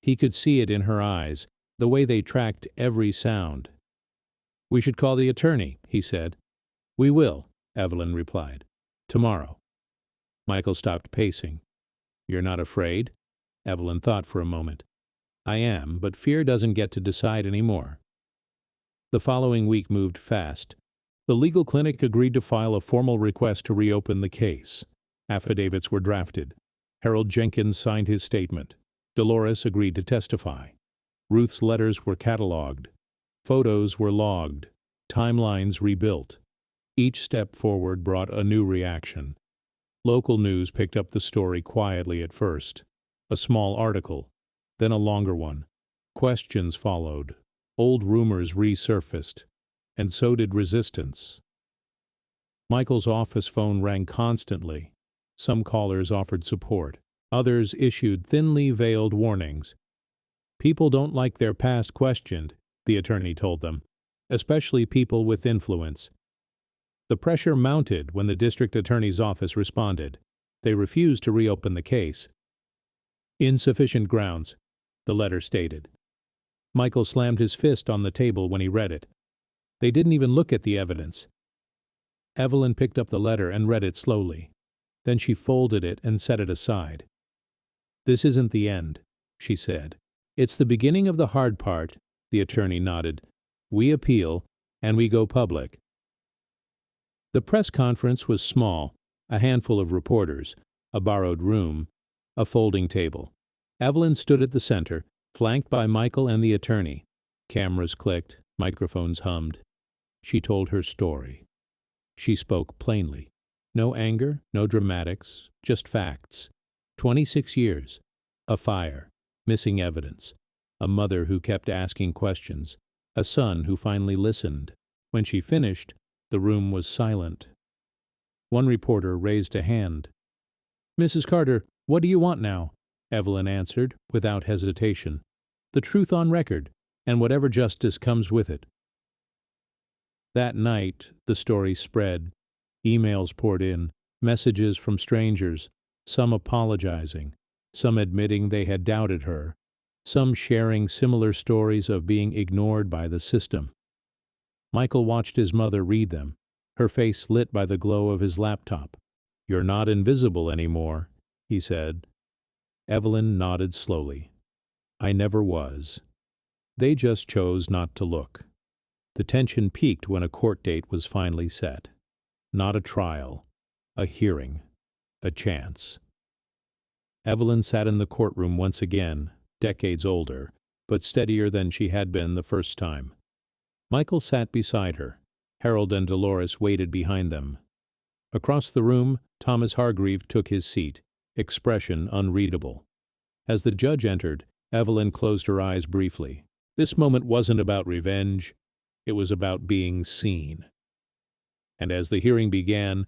He could see it in her eyes, the way they tracked every sound. "We should call the attorney," he said. "We will," Evelyn replied. "Tomorrow." Michael stopped pacing. "You're not afraid?" Evelyn thought for a moment. "I am, but fear doesn't get to decide anymore." The following week moved fast. The legal clinic agreed to file a formal request to reopen the case. Affidavits were drafted. Harold Jenkins signed his statement. Dolores agreed to testify. Ruth's letters were cataloged. Photos were logged. Timelines rebuilt. Each step forward brought a new reaction. Local news picked up the story quietly at first. A small article, then a longer one. Questions followed. Old rumors resurfaced. And so did resistance. Michael's office phone rang constantly. Some callers offered support. Others issued thinly veiled warnings. "People don't like their past questioned," the attorney told them, "especially people with influence." The pressure mounted when the district attorney's office responded. They refused to reopen the case. "Insufficient grounds," the letter stated. Michael slammed his fist on the table when he read it. They didn't even look at the evidence. Evelyn picked up the letter and read it slowly. Then she folded it and set it aside. "This isn't the end," she said. "It's the beginning of the hard part," the attorney nodded. "We appeal, and we go public." The press conference was small, a handful of reporters, a borrowed room, a folding table. Evelyn stood at the center, flanked by Michael and the attorney. Cameras clicked, microphones hummed. She told her story. She spoke plainly. No anger, no dramatics, just facts. 26 years. A fire. Missing evidence. A mother who kept asking questions. A son who finally listened. When she finished, the room was silent. One reporter raised a hand. "Mrs. Carter, what do you want now?" Evelyn answered, without hesitation. "The truth on record. and whatever justice comes with it. That night, the story spread. Emails poured in, messages from strangers, some apologizing, some admitting they had doubted her, some sharing similar stories of being ignored by the system. Michael watched his mother read them, her face lit by the glow of his laptop. "You're not invisible anymore," he said. Evelyn nodded slowly. "I never was. They just chose not to look." The tension peaked when a court date was finally set. Not a trial, a hearing, a chance. Evelyn sat in the courtroom once again, decades older, but steadier than she had been the first time. Michael sat beside her. Harold and Dolores waited behind them. Across the room, Thomas Hargreave took his seat, expression unreadable. As the judge entered, Evelyn closed her eyes briefly. This moment wasn't about revenge. It was about being seen. And as the hearing began,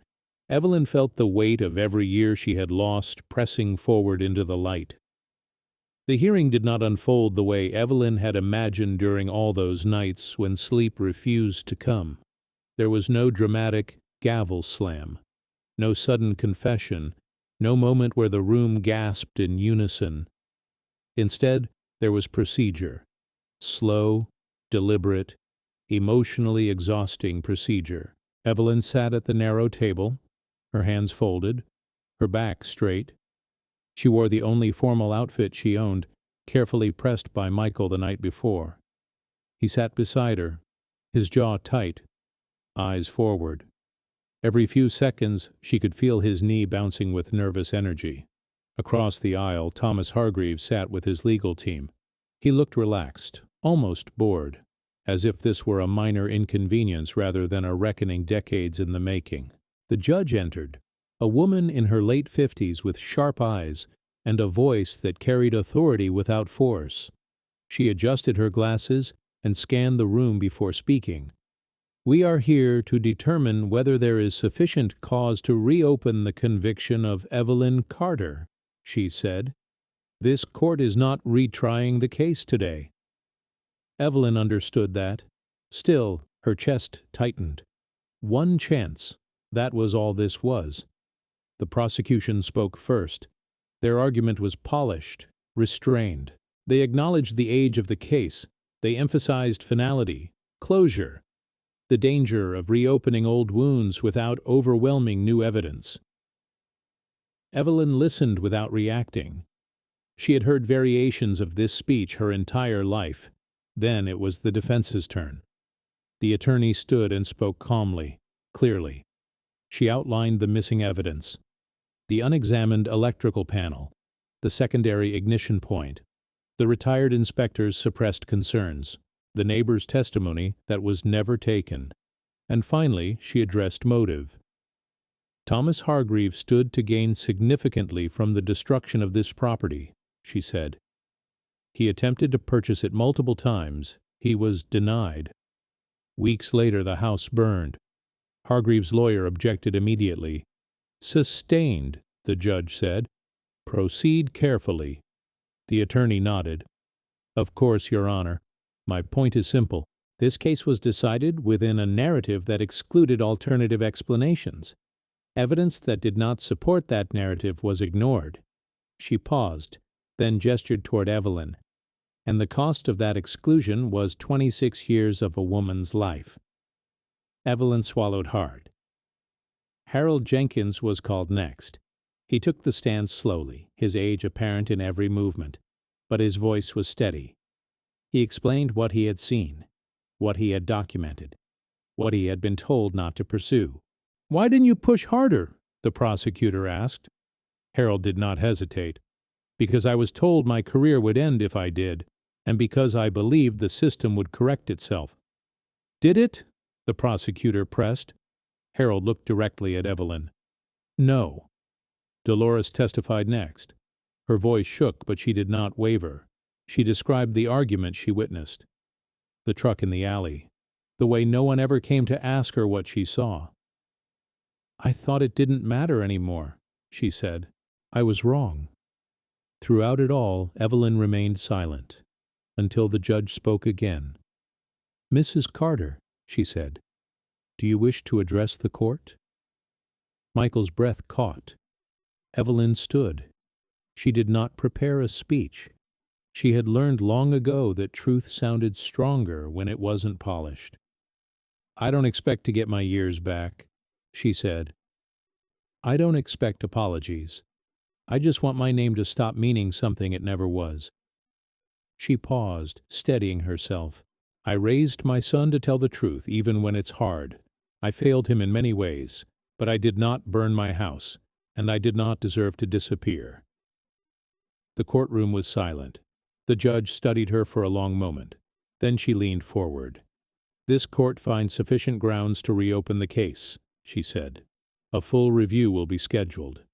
Evelyn felt the weight of every year she had lost pressing forward into the light. The hearing did not unfold the way Evelyn had imagined during all those nights when sleep refused to come. There was no dramatic gavel slam, no sudden confession, no moment where the room gasped in unison. Instead, there was procedure. Slow, deliberate, emotionally exhausting procedure. Evelyn sat at the narrow table, her hands folded, her back straight. She wore the only formal outfit she owned, carefully pressed by Michael the night before. He sat beside her, his jaw tight, eyes forward. Every few seconds she could feel his knee bouncing with nervous energy. Across the aisle, Thomas Hargreave sat with his legal team. He looked relaxed, almost bored, as if this were a minor inconvenience rather than a reckoning decades in the making. The judge entered, a woman in her late 50s with sharp eyes and a voice that carried authority without force. She adjusted her glasses and scanned the room before speaking. "We are here to determine whether there is sufficient cause to reopen the conviction of Evelyn Carter," she said. "This court is not retrying the case today." Evelyn understood that. Still, her chest tightened. One chance. That was all this was. The prosecution spoke first. Their argument was polished, restrained. They acknowledged the age of the case. They emphasized finality, closure, the danger of reopening old wounds without overwhelming new evidence. Evelyn listened without reacting. She had heard variations of this speech her entire life. Then it was the defense's turn. The attorney stood and spoke calmly, clearly. She outlined the missing evidence: the unexamined electrical panel, the secondary ignition point, the retired inspector's suppressed concerns, the neighbor's testimony that was never taken, and finally she addressed motive. "Thomas Hargreave stood to gain significantly from the destruction of this property," she said. "He attempted to purchase it multiple times. He was denied. Weeks later the house burned. Hargreave's lawyer objected immediately. 'Sustained,' the judge said. 'Proceed carefully.' The attorney nodded. 'Of course, Your Honor. My point is simple. This case was decided within a narrative that excluded alternative explanations. Evidence that did not support that narrative was ignored." She paused, then gestured toward Evelyn. "And the cost of that exclusion was 26 years of a woman's life." Evelyn swallowed hard. Harold Jenkins was called next. He took the stand slowly, his age apparent in every movement, but his voice was steady. He explained what he had seen, what he had documented, what he had been told not to pursue. "Why didn't you push harder?" the prosecutor asked. Harold did not hesitate. "Because I was told my career would end if I did, and because I believed the system would correct itself." "Did it?" the prosecutor pressed. Harold looked directly at Evelyn. "No." Dolores testified next. Her voice shook, but she did not waver. She described the argument she witnessed. The truck in the alley. The way no one ever came to ask her what she saw. "I thought it didn't matter anymore," she said. "I was wrong." Throughout it all, Evelyn remained silent. until the judge spoke again. "Mrs. Carter," she said, "do you wish to address the court?" Michael's breath caught. Evelyn stood. She did not prepare a speech. She had learned long ago that truth sounded stronger when it wasn't polished. "I don't expect to get my years back," she said. "I don't expect apologies. I just want my name to stop meaning something it never was." She paused, steadying herself. "I raised my son to tell the truth, even when it's hard. I failed him in many ways, but I did not burn my house, and I did not deserve to disappear." The courtroom was silent. The judge studied her for a long moment. Then she leaned forward. "This court finds sufficient grounds to reopen the case," she said. "A full review will be scheduled."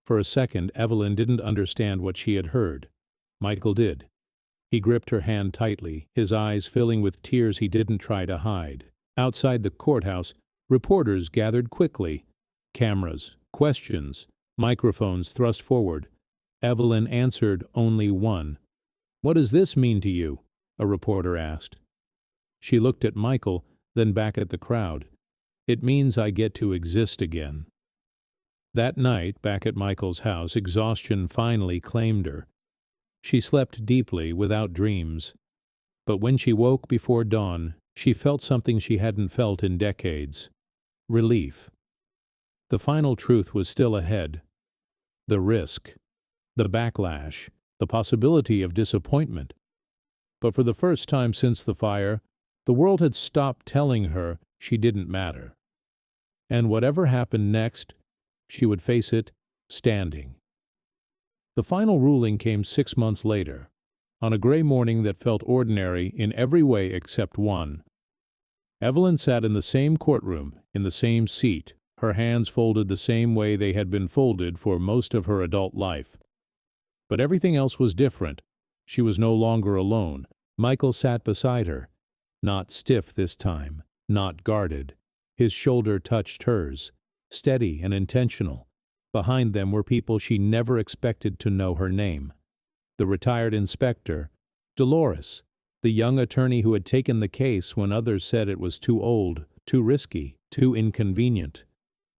For a second, Evelyn didn't understand what she had heard. Michael did. He gripped her hand tightly, his eyes filling with tears he didn't try to hide. Outside the courthouse, reporters gathered quickly. Cameras, questions, microphones thrust forward. Evelyn answered only one. "What does this mean to you?" a reporter asked. She looked at Michael, then back at the crowd. "It means I get to exist again." That night, back at Michael's house, exhaustion finally claimed her. She slept deeply, without dreams. But when she woke before dawn, she felt something she hadn't felt in decades. Relief. The final truth was still ahead. The risk. The backlash. The possibility of disappointment. But for the first time since the fire, the world had stopped telling her she didn't matter. And whatever happened next, she would face it standing. The final ruling came 6 months later, on a gray morning that felt ordinary in every way except one. Evelyn sat in the same courtroom, in the same seat, her hands folded the same way they had been folded for most of her adult life. But everything else was different. She was no longer alone. Michael sat beside her, not stiff this time, not guarded. His shoulder touched hers, steady and intentional. Behind them were people she never expected to know her name. The retired inspector, Dolores, the young attorney who had taken the case when others said it was too old, too risky, too inconvenient.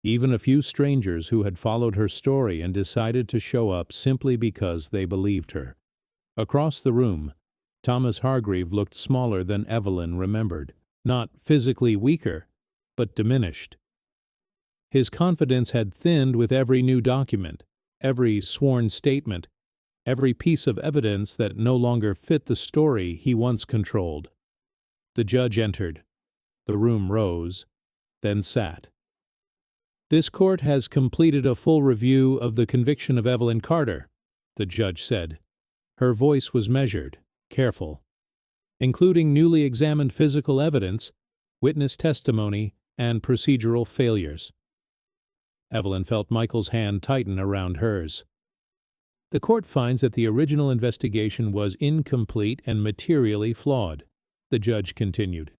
Even a few strangers who had followed her story and decided to show up simply because they believed her. Across the room, Thomas Hargreave looked smaller than Evelyn remembered. Not physically weaker, but diminished. His confidence had thinned with every new document, every sworn statement, every piece of evidence that no longer fit the story he once controlled. The judge entered. The room rose, then sat. "This court has completed a full review of the conviction of Evelyn Carter," the judge said. Her voice was measured, careful, including newly examined physical evidence, witness testimony, and procedural failures. Evelyn felt Michael's hand tighten around hers. "The court finds that the original investigation was incomplete and materially flawed," the judge continued.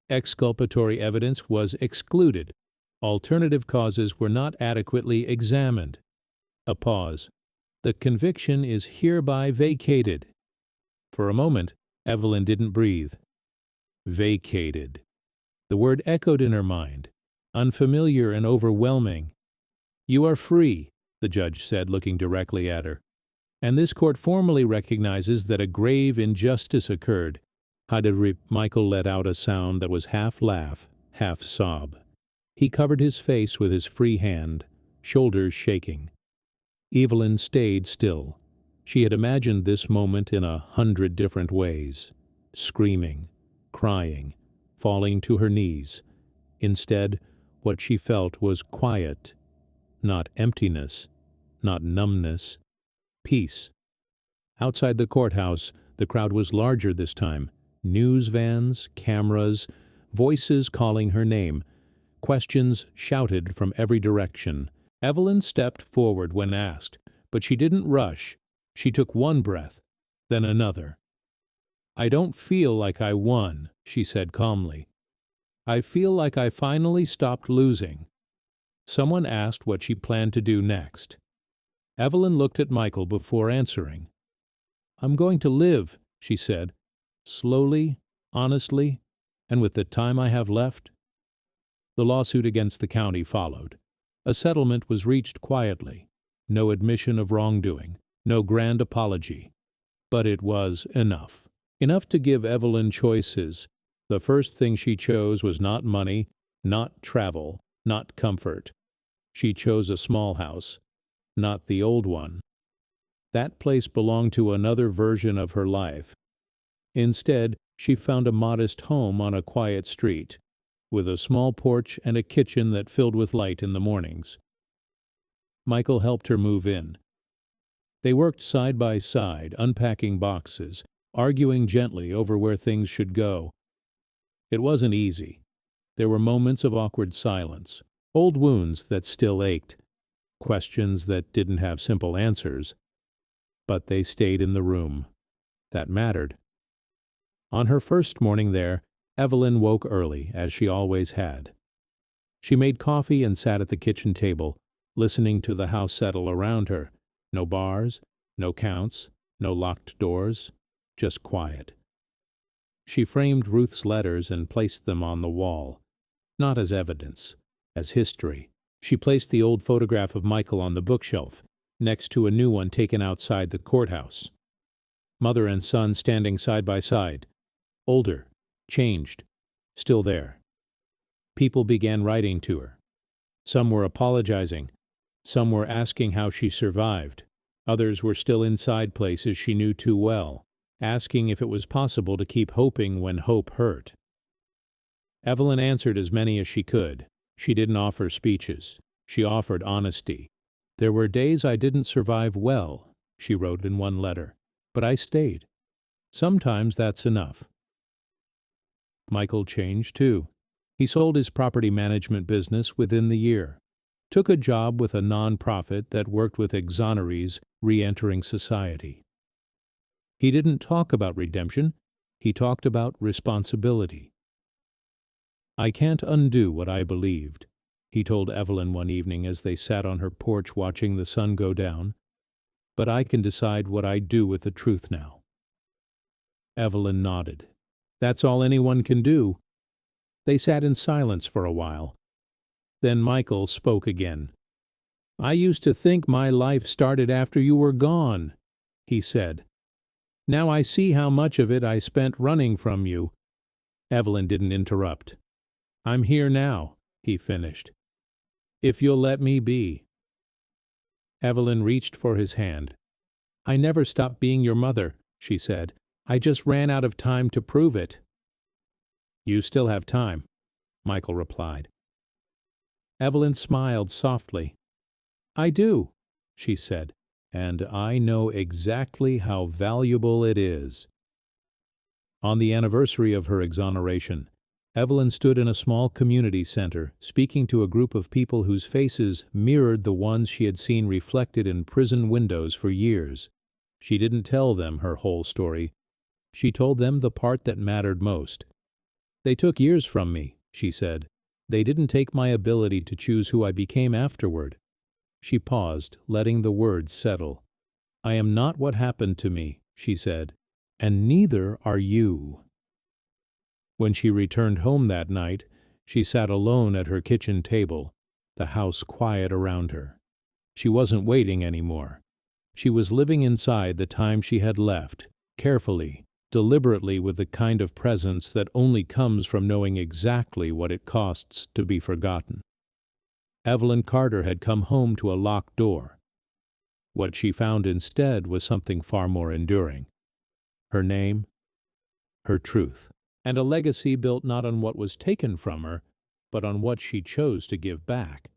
"Exculpatory evidence was excluded. Alternative causes were not adequately examined." A pause. "The conviction is hereby vacated." For a moment, Evelyn didn't breathe. Vacated. The word echoed in her mind, unfamiliar and overwhelming. "You are free," the judge said, looking directly at her. "And this court formally recognizes that a grave injustice occurred." Michael let out a sound that was half laugh, half sob. He covered his face with his free hand, shoulders shaking. Evelyn stayed still. She had imagined this moment in 100 different ways. Screaming, crying, falling to her knees. Instead, what she felt was quiet. Not emptiness, not numbness. Peace. Outside the courthouse, the crowd was larger this time. News vans, cameras, voices calling her name. Questions shouted from every direction. Evelyn stepped forward when asked, but she didn't rush. She took one breath, then another. "I don't feel like I won," she said calmly. "I feel like I finally stopped losing." Someone asked what she planned to do next. Evelyn looked at Michael before answering. "I'm going to live," she said, slowly, honestly, and with the time I have left. The lawsuit against the county followed. A settlement was reached quietly. No admission of wrongdoing, no grand apology. But it was enough. Enough to give Evelyn choices. The first thing she chose was not money, not travel, not comfort. She chose a small house, not the old one. That place belonged to another version of her life. Instead, she found a modest home on a quiet street, with a small porch and a kitchen that filled with light in the mornings. Michael helped her move in. They worked side by side, unpacking boxes, arguing gently over where things should go. It wasn't easy. There were moments of awkward silence, old wounds that still ached, questions that didn't have simple answers. But they stayed in the room. That mattered. On her first morning there, Evelyn woke early, as she always had. She made coffee and sat at the kitchen table, listening to the house settle around her. No bars, no counts, no locked doors, just quiet. She framed Ruth's letters and placed them on the wall, not as evidence, as history. She placed the old photograph of Michael on the bookshelf, next to a new one taken outside the courthouse. Mother and son standing side by side. Older, changed, still there. People began writing to her. Some were apologizing. Some were asking how she survived. Others were still inside places she knew too well, asking if it was possible to keep hoping when hope hurt. Evelyn answered as many as she could. She didn't offer speeches. She offered honesty. "There were days I didn't survive well," she wrote in one letter, "but I stayed. Sometimes that's enough." Michael changed too. He sold his property management business within the year, took a job with a non-profit that worked with exonerees re-entering society. He didn't talk about redemption. He talked about responsibility. "I can't undo what I believed," he told Evelyn one evening as they sat on her porch watching the sun go down. "But I can decide what I do with the truth now." Evelyn nodded. "That's all anyone can do." They sat in silence for a while. Then Michael spoke again. "I used to think my life started after you were gone," he said. "Now I see how much of it I spent running from you." Evelyn didn't interrupt. "I'm here now," he finished. "If you'll let me be." Evelyn reached for his hand. "I never stopped being your mother," she said. "I just ran out of time to prove it." "You still have time," Michael replied. Evelyn smiled softly. "I do," she said, "and I know exactly how valuable it is." On the anniversary of her exoneration, Evelyn stood in a small community center, speaking to a group of people whose faces mirrored the ones she had seen reflected in prison windows for years. She didn't tell them her whole story. She told them the part that mattered most. "They took years from me," she said. "They didn't take my ability to choose who I became afterward." She paused, letting the words settle. "I am not what happened to me," she said, "and neither are you." When she returned home that night, she sat alone at her kitchen table, the house quiet around her. She wasn't waiting anymore. She was living inside the time she had left, carefully, deliberately, with the kind of presence that only comes from knowing exactly what it costs to be forgotten. Evelyn Carter had come home to a locked door. What she found instead was something far more enduring. Her name, her truth, and a legacy built not on what was taken from her, but on what she chose to give back.